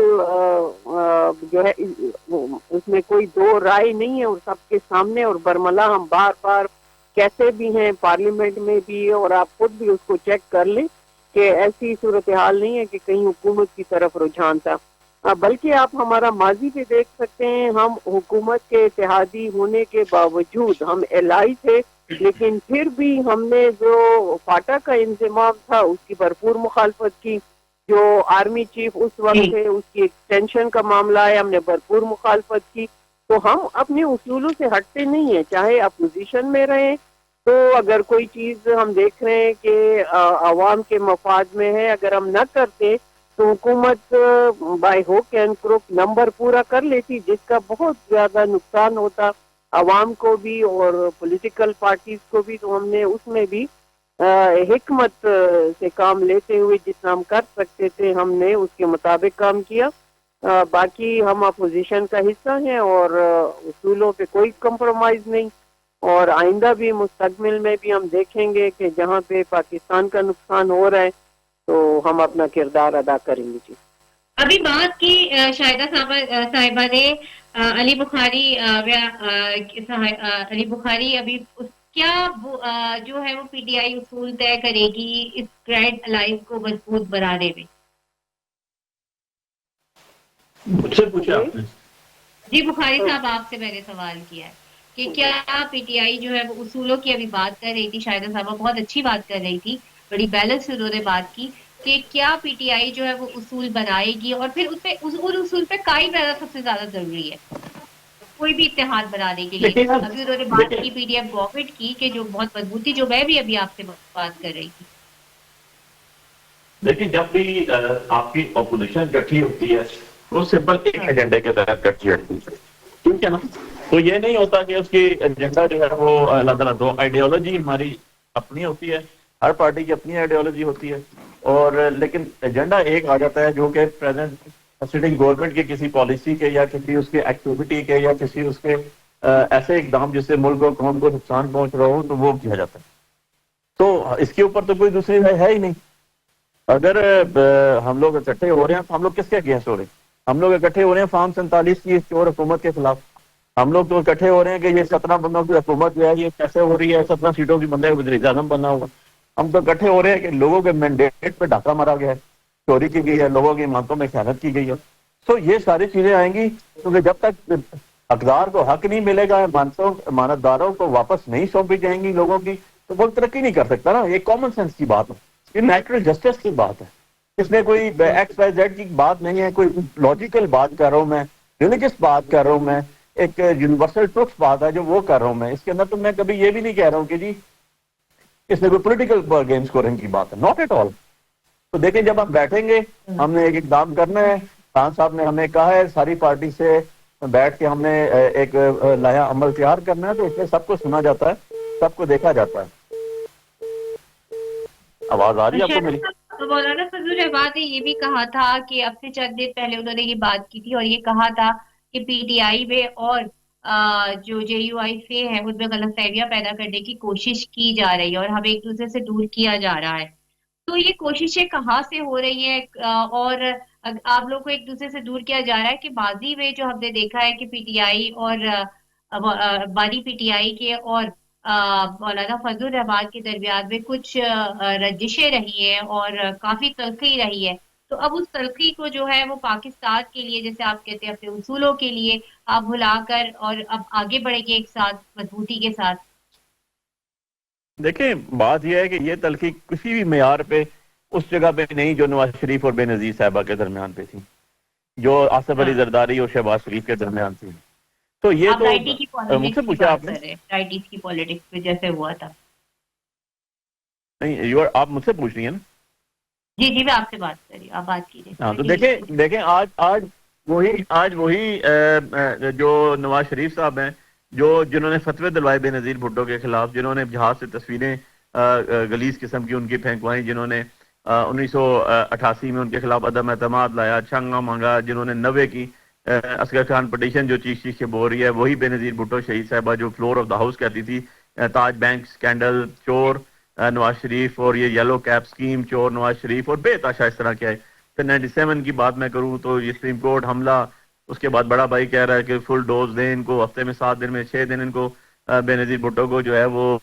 جو ہے اس میں کوئی دو رائے نہیں ہے، اور سب کے سامنے اور برملا ہم بار بار کہتے بھی ہیں پارلیمنٹ میں بھی، اور آپ خود بھی اس کو چیک کر لیں کہ ایسی صورتحال نہیں ہے کہ کہیں حکومت کی طرف رجحان تھا. بلکہ آپ ہمارا ماضی بھی دیکھ سکتے ہیں، ہم حکومت کے اتحادی ہونے کے باوجود ہم الائی تھے، لیکن پھر بھی ہم نے جو فاٹا کا انضمام تھا اس کی بھرپور مخالفت کی. جو آرمی چیف اس وقت تھے اس کی ایکسٹینشن کا معاملہ ہے، ہم نے بھرپور مخالفت کی. تو ہم اپنے اصولوں سے ہٹتے نہیں ہیں، چاہے اپوزیشن میں رہیں تو اگر کوئی چیز ہم دیکھ رہے ہیں کہ عوام کے مفاد میں ہے، اگر ہم نہ کرتے تو حکومت بائی ہوک اینڈ کروک نمبر پورا کر لیتی، جس کا بہت زیادہ نقصان ہوتا عوام کو بھی اور پولیٹیکل پارٹیز کو بھی. تو ہم نے اس میں بھی حکمت سے کام لیتے ہوئے جتنا ہم کر سکتے تھے ہم نے اس کے مطابق کام کیا. باقی ہم اپوزیشن کا حصہ ہیں اور اصولوں پہ کوئی کمپرومائز نہیں، اور آئندہ بھی مستقبل میں بھی ہم دیکھیں گے کہ جہاں پہ پاکستان کا نقصان ہو رہا ہے تو ہم اپنا کردار ادا کریں گے. جی ابھی بات کی شاہدہ صاحبہ نے علی بخاری علی بخاری ابھی کیا جو ہے وہ پی ٹی آئی اصول طے کرے گی اس گرینڈ الائنس کو مضبوط بنانے میں؟ مجھ سے پوچھا آپ نے؟ جی بخاری صاحب آپ سے میں نے سوال کیا ہے کہ کیا پی ٹی آئی جو ہے وہ اصولوں کی ابھی بات کر رہی تھی، شاہدہ صاحبہ بہت اچھی بات کر رہی تھی، بڑی بیلنس سے انہوں نے بات کی کہ کیا پی ٹی آئی جو ہے وہ اصول بنائے گی، اور پھر اس پہ ان اصول پہ قائم رہنا سب سے زیادہ ضروری ہے کوئی بھی اتحاد بنانے کے لیے. ابھی انہوں نے بات کی پی ڈی ایف گورنمنٹ کی کہ جو بہت مضبوطی، جو میں بھی ابھی آپ سے بات کر رہی تھی. لیکن جب بھی آپ کی اپوزیشن اکٹھی ہوتی ہے وہ سمپل ایک ایجنڈے کے تحت اکٹھی ہوتی ہے، ٹھیک ہے نا؟ تو یہ نہیں ہوتا کہ اس کی ایجنڈا جو ہے وہ الگ الگ دو. آئیڈیالوجی ہماری اپنی ہوتی ہے، ہر پارٹی کی اپنی آئیڈیالوجی ہوتی ہے، اور لیکن ایجنڈا ایک آ جاتا ہے جو کہ پریزنٹ سٹنگ گورنمنٹ کی کسی پالیسی کے یا کسی اس کے ایکٹیویٹی کے یا کسی اس کے ایسے اقدام جس سے ملک اور قوم کو نقصان پہنچ رہا ہو تو وہ کیا جاتا ہے. تو اس کے اوپر تو کوئی دوسری ہے ہی نہیں. اگر ہم لوگ اکٹھے ہو رہے ہیں تو ہم لوگ کس کے اگینسٹ ہو رہے ہیں؟ ہم لوگ اکٹھے ہو رہے ہیں فارم 47 کی چور حکومت کے خلاف. ہم لوگ تو اکٹھے ہو رہے ہیں کہ یہ 17 بندوں کی حکومت جو ہے یہ کیسے ہو رہی ہے، 17 سیٹوں کی بندے وزیر اعظم بنا ہوا. ہم تو اکٹھے ہو رہے ہیں کہ لوگوں کے مینڈیٹ پہ ڈاکہ مارا گیا ہے، چوری کی گئی ہے، لوگوں کی امانتوں میں خیانت کی گئی ہے. تو یہ ساری چیزیں آئیں گی کیونکہ جب تک اقدار کو حق نہیں ملے گا، امانت داروں کو واپس نہیں سونپی جائیں گی لوگوں کی، تو وہ ترقی نہیں کر سکتا نا. یہ کامن سینس کی بات ہے، یہ نیچرل جسٹس کی بات ہے. اس میں کوئی ایکس وائی زیڈ کی بات نہیں ہے، کوئی لاجیکل بات کر رہا ہوں میں، ریلیجس بات کر رہا ہوں میں، ایک یونیورسل ٹروتھ بات ہے جو وہ کر رہا ہوں میں. اس کے اندر تو میں کبھی یہ بھی نہیں کہہ رہا ہوں کہ جی اس میں کوئی پولیٹیکل گیم اسکورنگ کی بات ہے، ناٹ ایٹ آل. تو دیکھیں جب ہم بیٹھیں گے ہم نے ایک اقدام کرنا ہے. خان صاحب نے ہمیں کہا ہے ساری پارٹی سے بیٹھ کے ہم نے ایک لایا عمل تیار کرنا ہے، تو اس میں سب کو سنا جاتا ہے، سب کو دیکھا جاتا ہے. آواز آ رہی ہے آپ کو میری؟ مولانا فضل الرحمان نے یہ بھی کہا تھا کہ اب سے چند دن پہلے انہوں نے یہ بات کی تھی اور یہ کہا تھا کہ پی ٹی آئی میں اور جو جے یو آئی سے ہیں ان میں غلط فہمیاں پیدا کرنے کی کوشش کی جا رہی ہے اور ہمیں ایک دوسرے سے دور کیا جا رہا ہے. تو یہ کوششیں کہاں سے ہو رہی ہیں اور آپ لوگ کو ایک دوسرے سے دور کیا جا رہا ہے کہ ماضی میں جو ہم نے دیکھا ہے کہ پی ٹی آئی اور بانی پی ٹی آئی کے اور مولانا فضل الرحمان کے درمیان میں کچھ رنجشیں رہی ہیں اور کافی تلخی رہی ہے. تو اب اس تلخی کو جو ہے وہ پاکستان کے لیے جیسے آپ کہتے ہیں اپنے اصولوں کے لیے آپ بھلا کر اور اب آگے بڑھیں گے ایک ساتھ مضبوطی کے ساتھ. دیکھیں بات یہ ہے کہ یہ تلخی کسی بھی معیار پہ اس جگہ پہ نہیں جو نواز شریف اور بے نظیر صاحبہ کے درمیان پہ تھی، جو آصف علی زرداری اور شہباز شریف کے درمیان تھی. تو یہ آپ تو رائٹی کی مجھ سے پالیٹکس کی پوچھا بات آپ نے؟ کر رہے ہیں، رائٹیز کی پالیٹکس میں جیسے ہوا تھا. نہیں آپ مجھ سے پوچھ رہی ہیں نا. جی جی میں آپ سے بات کر رہی ہوں, آپ بات کیجیے. ہاں تو دیکھیں آج وہی جو نواز شریف صاحب ہیں جنہوں نے فتوے دلوائے بے نظیر بھٹو کے خلاف, جنہوں نے جہاز سے تصویریں غلیظ قسم کی ان کی پھینکوائیں, جنہوں نے 1988 میں ان کے خلاف عدم اعتماد لایا, چھنگا مانگا, جنہوں نے 90 کی اصغر خان پٹیشن جو چیخ کے بول رہی ہے, وہی بے نظیر بھٹو شہید صاحبہ جو فلور آف دا ہاؤس کہتی تھی تاج بینک سکینڈل چور نواز شریف, اور یہ یلو کیپ سکیم چور نواز شریف, اور بے تاشا اس طرح کیا ہے. پھر 97 کی بات میں کروں تو یہ سپریم کورٹ حملہ, اس کے بعد بڑا بھائی کہہ رہا ہے کہ فل ڈوز دیں ان کو, ہفتے میں 7 دن میں 6 دن ان کو بے نظیر بھٹو کو جو ہے وہ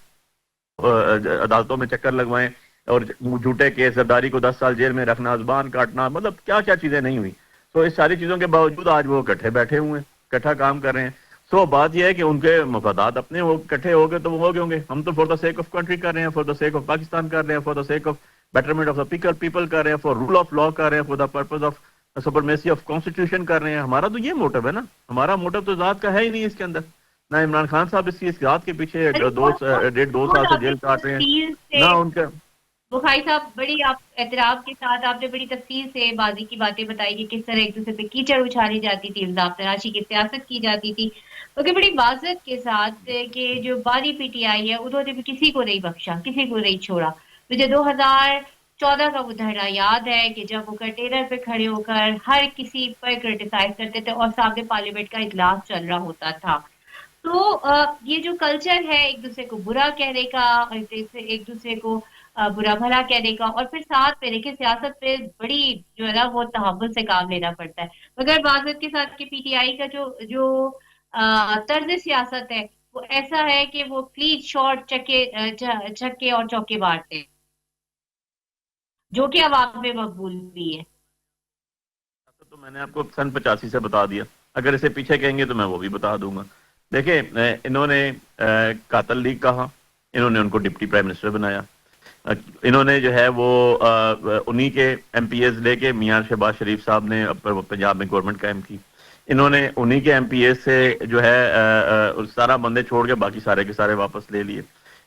عدالتوں میں چکر لگوائیں, اور جھوٹے کیس زرداری کو 10 سال جیل میں رکھنا, زبان کاٹنا, مطلب کیا کیا چیزیں نہیں ہوئی. تو اس ساری چیزوں کے باوجود آج وہ اکٹھے بیٹھے ہوئے ہیں, اکٹھا کام کر رہے ہیں. سو بات یہ ہے کہ ان کے مفادات اپنے اکٹھے ہو گئے تو وہ ہو گئے ہوں گے. ہم تو for the sake of country کر رہے ہیں, for the sake of Pakistan کر رہے ہیں, for the sake of betterment of the people کر رہے ہیں, فار رول آف لا کر رہے ہیں, for the purpose of supremacy of constitution کر رہے ہیں. ہمارا تو یہ موٹو ہے نا, ہمارا موٹو تو ذات کا ہے ہی نہیں اس کے اندر. نہ عمران خان صاحب اس ذات کے پیچھے 2 سال سے جیل کاٹ رہے ہیں, نہ ان کا. بخاری صاحب بڑی آپ احترام کے ساتھ آپ نے بڑی تفصیل سے بازی کی باتیں بتائی کہ کس طرح ایک دوسرے پہ کیچڑ اچھالی جاتی تھی, الزام تراشی کی سیاست کی جاتی تھی, کیونکہ بڑی واضح کے ساتھ کہ جو باری پی ٹی آئی ہے انہوں نے بھی کسی کو نہیں بخشا, کسی کو نہیں چھوڑا. مجھے 2014 کا وہ دھرنا یاد ہے کہ جب وہ کنٹینر پہ کھڑے ہو کر ہر کسی پر کرٹیسائز کرتے تھے اور سامنے پارلیمنٹ کا اجلاس چل رہا ہوتا تھا. تو یہ جو کلچر ہے ایک دوسرے کو برا کہنے کا, ایک دوسرے کو برا بھلا کہنے کا, اور پھر ساتھ میں دیکھیں سیاست پہ بڑی جو ہے نا وہ تحمل سے کام لینا پڑتا ہے. مگر معذرت کے ساتھ کہ پی ٹی آئی کا جو طرز سیاست ہے وہ ایسا ہے کہ وہ پلیز شارٹ چھکے اور چوکے مارتے, جو کہ عوام میں مقبول بھی ہے. تو میں نے آپ کو سن 85 سے بتا دیا, اگر اسے پیچھے کہیں گے تو میں وہ بھی بتا دوں گا. دیکھیں انہوں نے قاتل لیگ کہا, انہوں نے ان کو ڈپٹی پرائم منسٹر بنایا, انہوں نے جو ہے وہ انہی کے ایم پی ایز لے کے میاں شہباز شریف صاحب نے پنجاب میں گورنمنٹ قائم کی, انہوں نے انہی کے ایم پی ایز سے جو ہے سارا بندے چھوڑ کے باقی سارے کے سارے واپس لے لیے.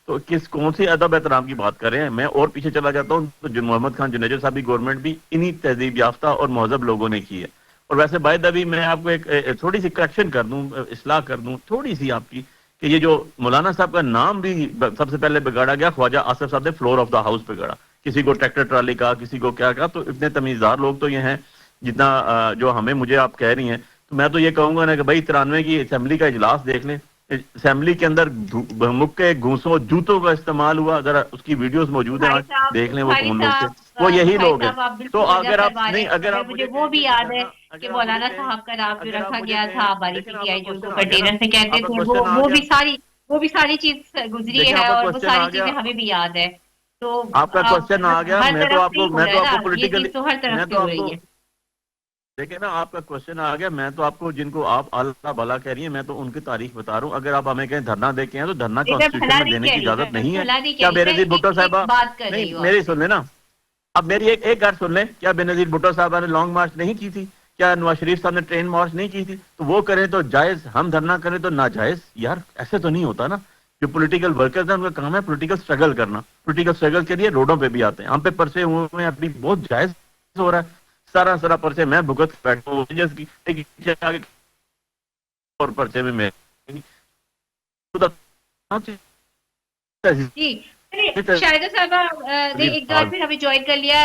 تو کون سی ادب احترام کی بات کر رہے ہیں. میں اور پیچھے چلا جاتا ہوں تو محمد خان جنیجو صاحب کی گورنمنٹ بھی انہی تہذیب یافتہ اور مہذب لوگوں نے کی ہے. اور ویسے باید ابھی میں آپ کو ایک تھوڑی سی کریکشن کر دوں, اصلاح کر دوں تھوڑی سی آپ کی, کہ یہ جو مولانا صاحب کا نام بھی سب سے پہلے بگاڑا گیا, خواجہ آصف صاحب نے فلور آف دا ہاؤس بگاڑا, کسی کو ٹریکٹر ٹرالی کہا, کسی کو کیا کہا. تو اتنے تمیزدار لوگ تو یہ ہیں جتنا جو مجھے آپ کہہ رہی ہیں. تو میں تو یہ کہوں گا نا کہ بھائی 93 کی اسمبلی کا اجلاس دیکھ لیں, اسمبلی کے اندر مکے گھوسوں جوتوں کا استعمال ہوا, ذرا اس کی ویڈیوز موجود ہیں, آج دیکھ لیں وہ کون لوگ تھے, وہ یہی لوگ ہیں. تو اگر آپ نہیں, اگر آپ مجھے وہ بھی یاد ہے کہ مولانا صاحب کا نام جو رکھا گیا تھا باری پی ٹی آئی جو ان کو کنٹینر سے کہتے تھے, وہ بھی ساری چیز گزری ہے, اور وہ ساری چیزیں ہمیں بھی یاد ہے. تو آپ کا کوشچن آ گیا, ہر میں تو طرف آپ سے کو پولیٹیکلی, یہ چیز تو ہر میں طرف سے تو ہو آپ کو رہی ہے. دیکھیں نا, آپ کا کوشچن آ گیا. میں تو آپ کو جن کو آپ اللہ بھلا کہہ رہی ہیں, میں تو ان کی تاریخ بتا رہا ہوں. اگر آپ ہمیں کہیں دھرنا دے کے ہیں تو دھرنا کانسٹیٹیوشن میں دینے کی اجازت نہیں ہے. کیا بے نظیر بھٹو صاحبہ, نہیں میری سن لیں نا, اب میری ایک بات سن لیں, کیا بے نظیر بھٹو صاحبہ نے لانگ مارچ نہیں کی تھی؟ کیا نواز شریف صاحب نے ٹرین مارچ نہیں کی تھی؟ تو وہ کریں تو جائز, ہم دھرنا کریں تو ناجائز. یار ایسے تو نہیں ہوتا نا. جو پولیٹیکل ورکرز ہیں ان کا کام ہے پولیٹیکل سٹرگل کرنا, پولیٹیکل سٹرگل کے لیے روڈوں پہ بھی آتے ہیں. ہم پہ پرچے ہوئے ہیں ابھی, بہت جائز ہو رہا ہے, سارا پرچے میں بھگت بیٹھا ہوں, اور پرچے میں جی شاہدہ صاحبہ نے ایک بار پھر ہمیں جوائن کر لیا.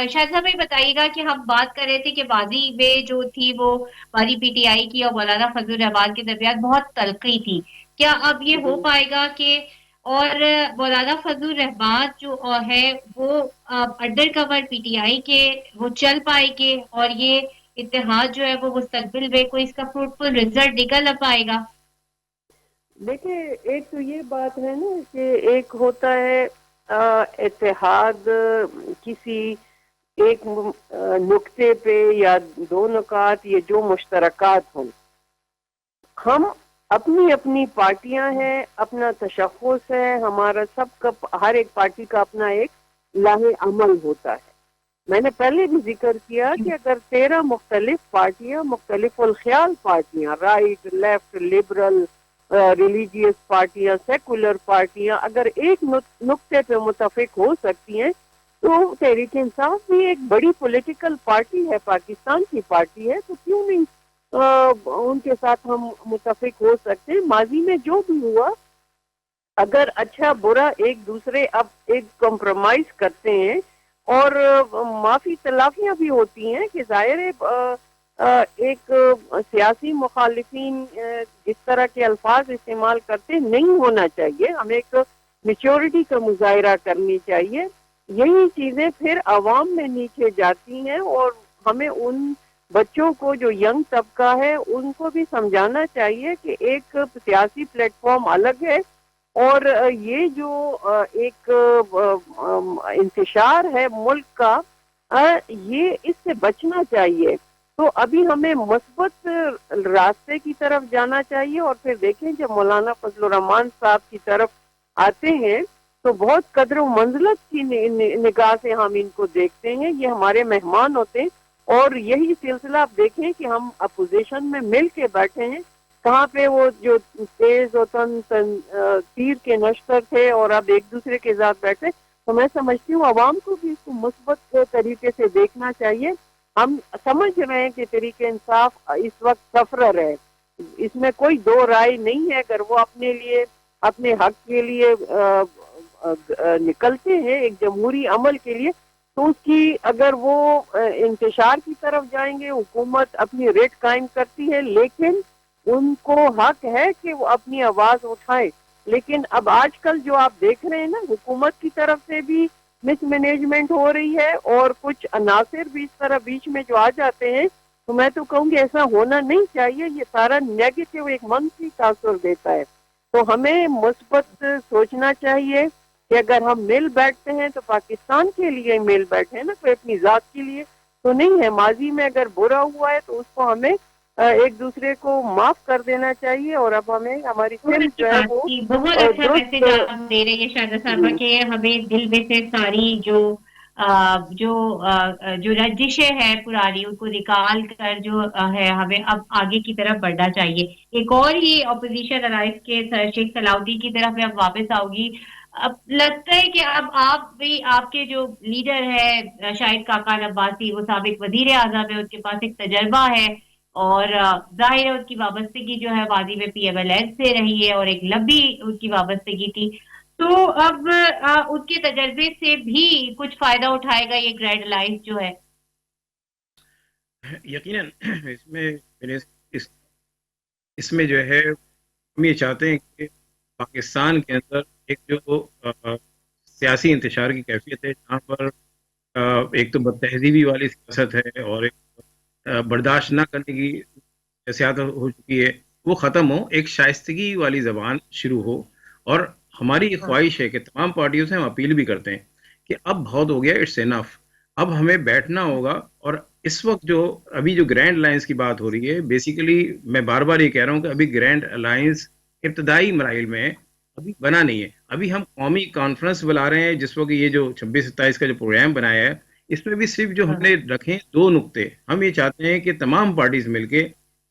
شاہدہ صاحبہ یہ بتائیے گا کہ ہم بات کر رہے تھے کہ بازی میں جو تھی وہ باری پی ٹی آئی کی اور مولانا فضل الرحمان کے درمیان بہت تلخی تھی. کیا اب یہ ہو پائے گا کہ, اور مولانا فضل الرحمان جو ہے وہ under cover P T I کے وہ چل پائے گے, اور یہ اتحاد جو ہے وہ مستقبل میں کوئی اس کا فروٹفل رزلٹ نکل نہ پائے گا؟ دیکھیں ایک تو یہ بات ہے نا کہ ایک ہوتا ہے اتحاد کسی ایک نقطے پہ یا دو نکات یا جو مشترکات ہوں. ہم اپنی اپنی پارٹیاں ہیں, اپنا تشخص ہے ہمارا, سب کا ہر ایک پارٹی کا اپنا ایک لاہ عمل ہوتا ہے. میں نے پہلے بھی ذکر کیا کہ اگر 13 مختلف پارٹیاں, مختلف الخیال پارٹیاں, رائٹ لیفٹ لبرل ریلیجیس پارٹیاں, سیکولر پارٹیاں, اگر ایک نقطے پہ متفق ہو سکتی ہیں تو تحریک انصاف بھی ایک بڑی پولیٹیکل پارٹی ہے، پاکستان کی پارٹی ہے، تو کیوں نہیں ان کے ساتھ ہم متفق ہو سکتے ہیں. ماضی میں جو بھی ہوا، اگر اچھا برا ایک دوسرے اب ایک کمپرومائز کرتے ہیں اور معافی تلافیاں بھی ہوتی ہیں کہ ظاہر ہے ایک سیاسی مخالفین جس طرح کے الفاظ استعمال کرتے نہیں ہونا چاہیے. ہمیں ایک میچورٹی کا مظاہرہ کرنی چاہیے. یہی چیزیں پھر عوام میں نیچے جاتی ہیں اور ہمیں ان بچوں کو جو ینگ طبقہ ہے ان کو بھی سمجھانا چاہیے کہ ایک سیاسی پلیٹ فارم الگ ہے اور یہ جو ایک انتشار ہے ملک کا، یہ اس سے بچنا چاہیے. تو ابھی ہمیں مثبت راستے کی طرف جانا چاہیے اور پھر دیکھیں جب مولانا فضل الرحمان صاحب کی طرف آتے ہیں تو بہت قدر و منزلت کی نگاہ سے ہم ان کو دیکھتے ہیں. یہ ہمارے مہمان ہوتے ہیں اور یہی سلسلہ آپ دیکھیں کہ ہم اپوزیشن میں مل کے بیٹھے ہیں. کہاں پہ وہ جو تیز و تیر کے نشتر تھے اور اب ایک دوسرے کے ساتھ بیٹھے. تو میں سمجھتی ہوں عوام کو بھی اس کو مثبت طریقے سے دیکھنا چاہیے. ہم سمجھ رہے ہیں کہ تحریک انصاف اس وقت سفرر ہے، اس میں کوئی دو رائے نہیں ہے. اگر وہ اپنے لیے اپنے حق کے لیے نکلتے ہیں ایک جمہوری عمل کے لیے، تو اس کی اگر وہ انتشار کی طرف جائیں گے، حکومت اپنی ریٹ قائم کرتی ہے، لیکن ان کو حق ہے کہ وہ اپنی آواز اٹھائیں. لیکن اب آج کل جو آپ دیکھ رہے ہیں نا، حکومت کی طرف سے بھی مس مینجمنٹ ہو رہی ہے اور کچھ عناصر بھی اس طرح بیچ میں جو آ جاتے ہیں، تو میں تو کہوں گی ایسا ہونا نہیں چاہیے. یہ سارا نیگیٹو ایک منفی تاثر دیتا ہے. تو ہمیں مثبت سوچنا چاہیے کہ اگر ہم مل بیٹھتے ہیں تو پاکستان کے لیے مل بیٹھے ہیں نا، کوئی اپنی ذات کے لیے تو نہیں ہے. ماضی میں اگر برا ہوا ہے تو اس کو ہمیں ایک دوسرے کو معاف کر دینا چاہیے اور اب ہمیں ہماری بہت سمت اچھی جو ہے بات وہ کی، بہت اچھا درست. میسج آپ دے رہے ہیں شاہدہ صاحبہ کہ ہمیں دل میں سے ساری جو رجشیں ہیں پرانی ان کو نکال کر جو ہے ہمیں اب آگے کی طرف بڑھنا چاہیے. ایک اور ہی اپوزیشن الائنس کے سر شیخ صلاح الدین کی طرف میں اب واپس آؤں گی. اب لگتا ہے کہ اب آپ بھی، آپ کے جو لیڈر ہے شاہد کاکان عباسی، وہ سابق وزیر اعظم ہے، ان کے پاس ایک تجربہ ہے اور ظاہر ہے ان کی وابستگی جو ہے وادی میں پی ایم ایل این سے رہی ہے اور ایک لمبی ان کی وابستگی تھی. تو اب ان کے تجربے سے بھی کچھ فائدہ اٹھائے گا یہ گرینڈ الائنس جو ہے؟ یقیناً اس میں اس اس میں جو ہے ہم یہ چاہتے ہیں کہ پاکستان کے اندر ایک جو سیاسی انتشار کی کیفیت ہے، جہاں پر ایک تو بد تہذیبی والی سیاست ہے اور ایک برداشت نہ کرنے کی سیاست ہو چکی ہے، وہ ختم ہو، ایک شائستگی والی زبان شروع ہو. اور ہماری خواہش ہے کہ تمام پارٹیوں سے ہم اپیل بھی کرتے ہیں کہ اب بہت ہو گیا، اٹس انف. اب ہمیں بیٹھنا ہوگا. اور اس وقت جو ابھی جو گرینڈ الائنس کی بات ہو رہی ہے، بیسیکلی میں بار بار یہ کہہ رہا ہوں کہ ابھی گرینڈ الائنس ابتدائی مراحل میں ہے، ابھی بنا نہیں ہے. ابھی ہم قومی کانفرنس بلا رہے ہیں، جس وقت یہ جو 26-27 کا جو پروگرام بنایا ہے، اس میں بھی صرف جو ہم نے رکھے دو نقطے. ہم یہ چاہتے ہیں کہ تمام پارٹیز مل کے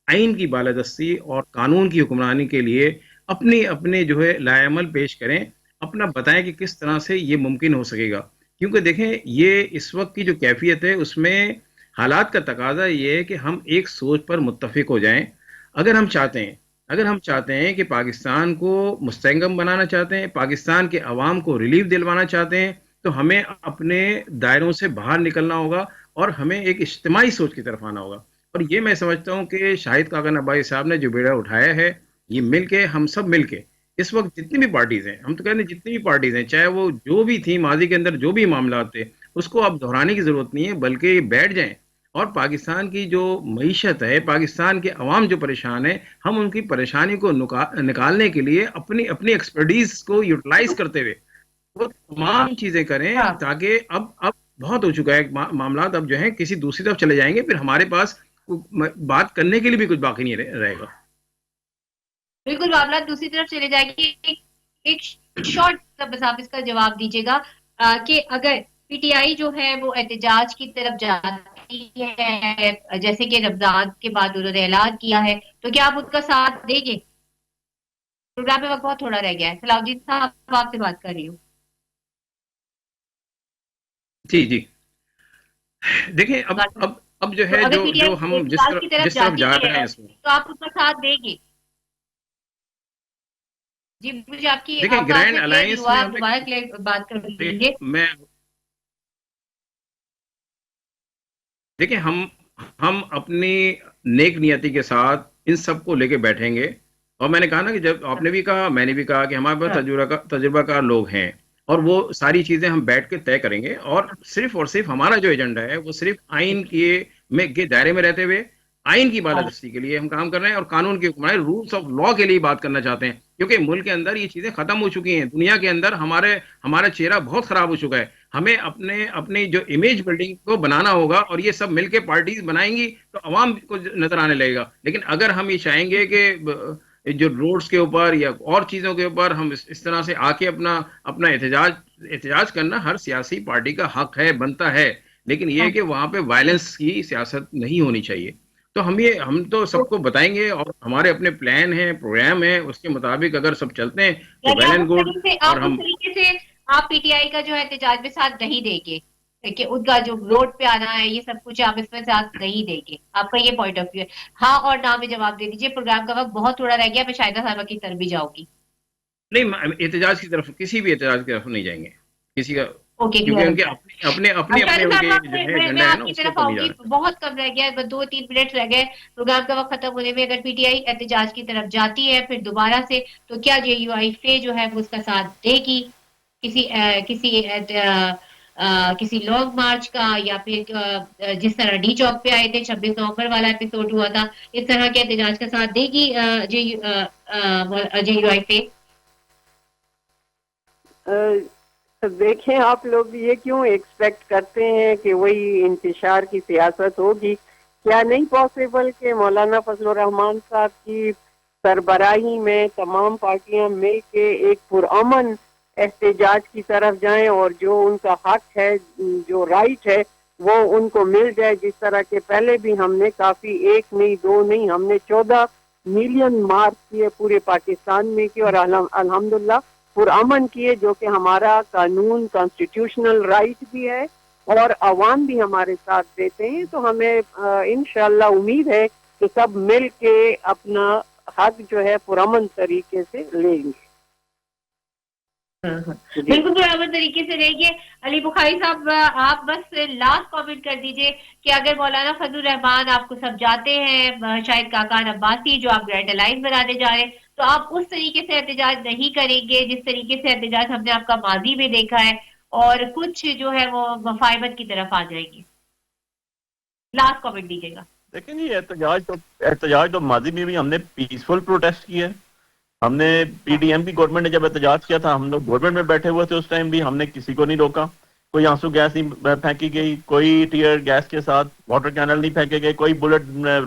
آئین کی بالادستی اور قانون کی حکمرانی کے لیے اپنے اپنے جو ہے لائے عمل پیش کریں، اپنا بتائیں کہ کس طرح سے یہ ممکن ہو سکے گا. کیونکہ دیکھیں یہ اس وقت کی جو کیفیت ہے اس میں حالات کا تقاضا یہ ہے کہ ہم ایک سوچ پر متفق ہو جائیں. اگر ہم چاہتے ہیں کہ پاکستان کو مستحکم بنانا چاہتے ہیں، پاکستان کے عوام کو ریلیف دلوانا چاہتے ہیں، تو ہمیں اپنے دائروں سے باہر نکلنا ہوگا اور ہمیں ایک اجتماعی سوچ کی طرف آنا ہوگا. اور یہ میں سمجھتا ہوں کہ شاہد کاکان عباسی صاحب نے جو بیڑا اٹھایا ہے، یہ مل کے ہم سب مل کے اس وقت جتنی بھی پارٹیز ہیں، ہم تو کہتے ہیں جتنی بھی پارٹیز ہیں، چاہے وہ جو بھی تھیں ماضی کے اندر جو بھی معاملات تھے، اس کو اب دہرانے کی ضرورت نہیں ہے، بلکہ یہ بیٹھ جائیں اور پاکستان کی جو معیشت ہے، پاکستان کے عوام جو پریشان ہیں، ہم ان کی پریشانی کو نکالنے کے لیے اپنی اپنی ایکسپرٹیز کو یوٹیلائز کرتے ہوئے وہ تمام چیزیں کریں، تاکہ اب بہت ہو چکا ہے معاملات. اب جو ہے کسی دوسری طرف چلے جائیں گے، پھر ہمارے پاس بات کرنے کے لیے بھی کچھ باقی نہیں رہے گا. بالکل، معاملات دوسری طرف چلے جائیں گے. ایک شارٹ بس آپ اس کا جواب دیجیے گا کہ اگر پی ٹی آئی جو ہے وہ احتجاج کی طرف جاتی ہے جیسے کہ رمضان کے بعد انہوں نے اعلان کیا ہے، تو کیا آپ ان کا ساتھ دیں گے؟ پروگرام میں وقت بہت تھوڑا رہ گیا ہے. صلاح الدین صاحب آپ سے بات کر رہی ہوں. جی جی دیکھیں اب جو ہے اگر جو ہم جس PTI کی طرف طرف جاتی جا بھی رہے ہیں ہے اس میں، تو آپ اس کا ساتھ دیں گے؟ جی مجھے آپ دیکھیں کا گرینڈ آنسر کلیئر نہیں الائنس ہوا، میں آپ دوبارہ کلیئر بات کر لیجیے۔ میں دیکھیں ہم اپنی نیک نیتی کے ساتھ ان سب کو لے کے بیٹھیں گے، اور میں نے کہا نا کہ جب آپ نے بھی کہا میں نے بھی کہا کہ ہمارے پاس تجربہ کار لوگ ہیں، اور وہ ساری چیزیں ہم بیٹھ کے طے کریں گے، اور صرف ہمارا جو ایجنڈا ہے وہ صرف آئین کے دائرے میں رہتے ہوئے آئین کی بالادستی کے لیے ہم کام کر رہے ہیں، اور قانون کی حکمرانی، رولس آف لا کے لیے بات کرنا چاہتے ہیں، کیونکہ ملک کے اندر یہ چیزیں ختم ہو چکی ہیں، دنیا کے اندر ہمارا چہرہ بہت خراب ہو چکا ہے، ہمیں اپنی جو امیج بلڈنگ کو بنانا ہوگا، اور یہ سب مل کے پارٹیز بنائیں گی تو عوام کو نظر آنے لگے گا۔ لیکن اگر ہم یہ چاہیں گے کہ جو روڈز کے اوپر یا اور چیزوں کے اوپر ہم اس طرح سے آ کے اپنا احتجاج کرنا ہر سیاسی پارٹی کا حق ہے، بنتا ہے، لیکن یہ کہ وہاں پہ وائلنس کی سیاست نہیں ہونی چاہیے۔ تو ہم تو سب کو بتائیں گے، اور ہمارے اپنے پلان ہیں، پروگرام ہیں، اس کے مطابق اگر سب چلتے ہیں تو یعنی ویل اینڈ گڈ۔ اور آپ اس طریقے سے آپ پی ٹی آئی کا جو ہے احتجاج میں ساتھ نہیں دیں گے کہ ان کا جو روڈ پہ آنا ہے یہ سب کچھ آپ اس میں ساتھ نہیں دیں گے، آپ کا یہ پوائنٹ آف ویو ہے؟ ہاں اور نہ میں جواب دے دیجیے، پروگرام کا وقت بہت تھوڑا رہ گیا، میں شاہدہ صاحبہ کی طرف بھی جاؤں گی۔ نہیں، احتجاج کی طرف کسی بھی احتجاج کی طرف نہیں جائیں گے، کسی کا، اوکے کیونکہ ان کے کلیئر۔ اپنے شاہدہ ان کے صاحبہ جو ہے میں ایجنڈا ہے نا، آپ کی اس کے طرف اوپر نہیں آؤں گی، جانا۔ بہت کم رہ گیا، بس 2-3 منٹ رہ گئے پروگرام کا وقت ختم ہونے میں۔ اگر پی ٹی آئی احتجاج کی طرف جاتی ہے پھر دوبارہ سے، تو کیا جے یو آئی فے جو ہے وہ اس کا ساتھ دے گی کسی لانگ مارچ کا، یا پھر جس طرح ڈی چوک پہ آئے تھے 26 نومبر والا ایپیسوڈ ہوا تھا، اس طرح کے احتجاج کا ساتھ دے گی جے یو آئی فے؟ دیکھیں آپ لوگ یہ کیوں ایکسپیکٹ کرتے ہیں کہ وہی انتشار کی سیاست ہوگی؟ کیا نہیں پاسبل کہ مولانا فضل الرحمان صاحب کی سربراہی میں تمام پارٹیاں مل کے ایک پرامن احتجاج کی طرف جائیں، اور جو ان کا حق ہے، جو رائٹ ہے، وہ ان کو مل جائے؟ جس طرح کے پہلے بھی ہم نے کافی، 1 نہیں 2 نہیں، ہم نے 14 ملین مارچ کیے پورے پاکستان میں کی، اور الحمدللہ پرامن کیے، جو کہ ہمارا قانون کانسٹیٹیوشنل رائٹ بھی ہے، اور عوام بھی ہمارے ساتھ دیتے ہیں۔ تو ہمیں انشاءاللہ امید ہے کہ سب مل کے اپنا حق جو ہے پرامن طریقے سے لیں گے۔ بالکل برابر طریقے سے رہیں گے۔ علی بخاری صاحب آپ بس لاسٹ کامنٹ کر دیجئے کہ اگر مولانا فضل الرحمان آپ کو سمجھاتے ہیں، شاید کاکان عباسی جو آپ گرینڈ الائنس بنانے جا رہے ہیں، تو آپ اس طریقے سے احتجاج نہیں کریں گے جس طریقے سے احتجاج ہم نے آپ کا ماضی میں دیکھا ہے، اور کچھ جو ہے وہ مفاہمت کی طرف آ جائیں گے؟ لاسٹ کامنٹ دیجیے گا۔ لیکن جی احتجاج تو ماضی میں بھی ہم نے پیسفل پروٹیسٹ کیا ہے۔ ہم نے پی ڈی ایم کی گورنمنٹ نے جب احتجاج کیا تھا، ہم لوگ گورنمنٹ میں بیٹھے ہوئے تھے، اس ٹائم بھی ہم نے کسی کو نہیں روکا، کوئی آنسو گیس نہیں پھینکی گئی، کوئی ٹیئر گیس کے ساتھ واٹر کینل نہیں پھینکے گئے، کوئی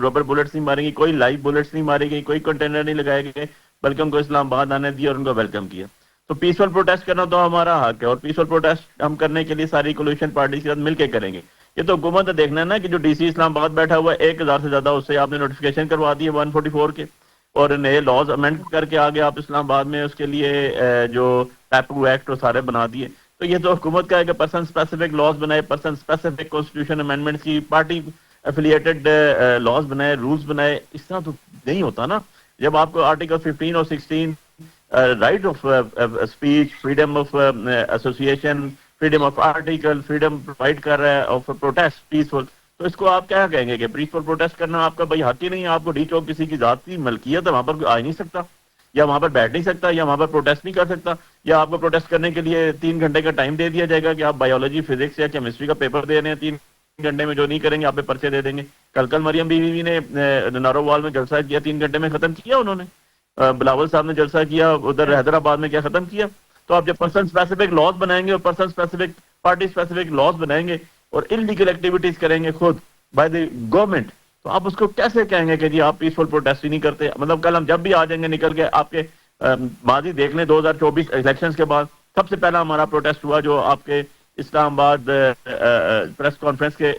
ربر بلٹس نہیں ماری گئی، کوئی لائیو بلٹس نہیں ماری گئی، کوئی کنٹینر نہیں لگائے گئے، بلکہ ان کو اسلام آباد آنے دیا اور ان کو ویلکم کیا۔ تو پیسفل پروٹیسٹ کرنا تو ہمارا حق ہے، اور پیسفل پروٹیسٹ ہم کرنے کے لیے ساری کولیشن پارٹی کے ساتھ مل کے کریں گے۔ یہ تو حکومت نے دیکھنا ہے نا کہ جو ڈی سی اسلام آباد بیٹھا ہوا ہے 1000 سے زیادہ، اس سے آپ نے نوٹیفکیشن کروا دی ہے 144 کے، اور نئے لاز امینڈ کر کے آگے آپ اسلام آباد میں اس کے لیے جو ٹیپو ایکٹ وہ سارے بنا دیے۔ تو یہ تو حکومت کا ہے کہ پرسن اسپیسیفک لاز بنائے، پرسن اسپیسیفک کانسٹیٹیوشن امینڈمنٹ کی، پارٹی افیلیٹڈ لاز بنائے، رولز بنائے۔ اس طرح تو نہیں ہوتا نا۔ جب آپ کو آرٹیکل 15 اور 16 right of speech, freedom of association, freedom of article, freedom provide کر رہا ہے آف پروٹیسٹ پیسفل، تو اس کو آپ کیا کہیں گے کہ پیسفل پروٹیسٹ کرنا آپ کا بھائی حق ہی نہیں ہے؟ آپ کو ڈی چوک کسی کی ذاتی ملکیت ہے، وہاں پر کوئی آ نہیں سکتا، یا وہاں پر بیٹھ نہیں سکتا، یا وہاں پر پروٹیسٹ نہیں کر سکتا، یا آپ کو پروٹیسٹ کرنے کے لیے 3 گھنٹے کا ٹائم دے دیا جائے گا کہ آپ بایولوجی، فزکس یا کیمسٹری کا پیپر دے رہے ہیں، 3 گھنٹے میں جو نہیں کریں گے آپ پہ پرچے دے دیں گے۔ کل مریم بیوی نے نارووال میں جلسہ کیا، 3 گھنٹے میں ختم کیا انہوں نے۔ بلاول صاحب نے جلسہ کیا ادھر حیدرآباد میں، کیا ختم کیا؟ تو آپ جب پرسن اسپیسیفک لاز بنائیں گے اور person specific party specific laws بنائیں گے اور انلیگل ایکٹیویٹیز کریں گے خود بائی دی گورنمنٹ، تو آپ اس کو کیسے کہیں گے کہ جی آپ پیسفل پروٹیسٹ ہی نہیں کرتے؟ مطلب کل ہم جب بھی آ جائیں گے نکل کے، آپ کے ماضی دیکھ لیں، 2024 الیکشنز کے بعد سب سے پہلا ہمارا پروٹیسٹ ہوا جو آپ کے اسلام آباد پریس کانفرنس کے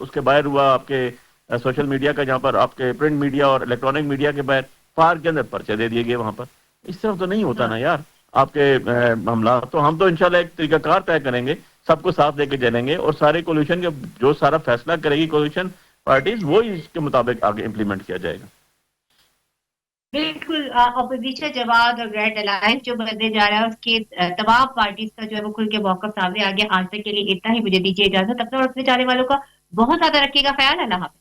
اس کے باہر ہوا، آپ کے سوشل میڈیا کا، جہاں پر آپ کے پرنٹ میڈیا اور الیکٹرانک میڈیا کے باہر فار کے اندر پرچے دے دیے گئے وہاں پر۔ اس طرح تو نہیں ہوتا نا یار آپ کے معاملات۔ تو ہم تو انشاءاللہ ایک طریقہ کار طے کریں گے سب کو ساتھ لے کے چلیں گے اور سارے کولیشن کے جو سارا فیصلہ کرے گی کولیشن پارٹیز وہ اس کے مطابق آگے امپلیمنٹ کیا جائے گا. بالکل اپوزیشن جماعت اور گرینڈ الائنس جو بننے جا رہا ہے اس کے تمام پارٹیز کا جو ہے وہ کھل کے موقف سامنے آ گیا. آج تک کے لیے اتنا ہی, مجھے دیجیے اجازت. اپنا اور اپنے جانے والوں کا بہت زیادہ رکھیے گا خیال. اللہ حافظ.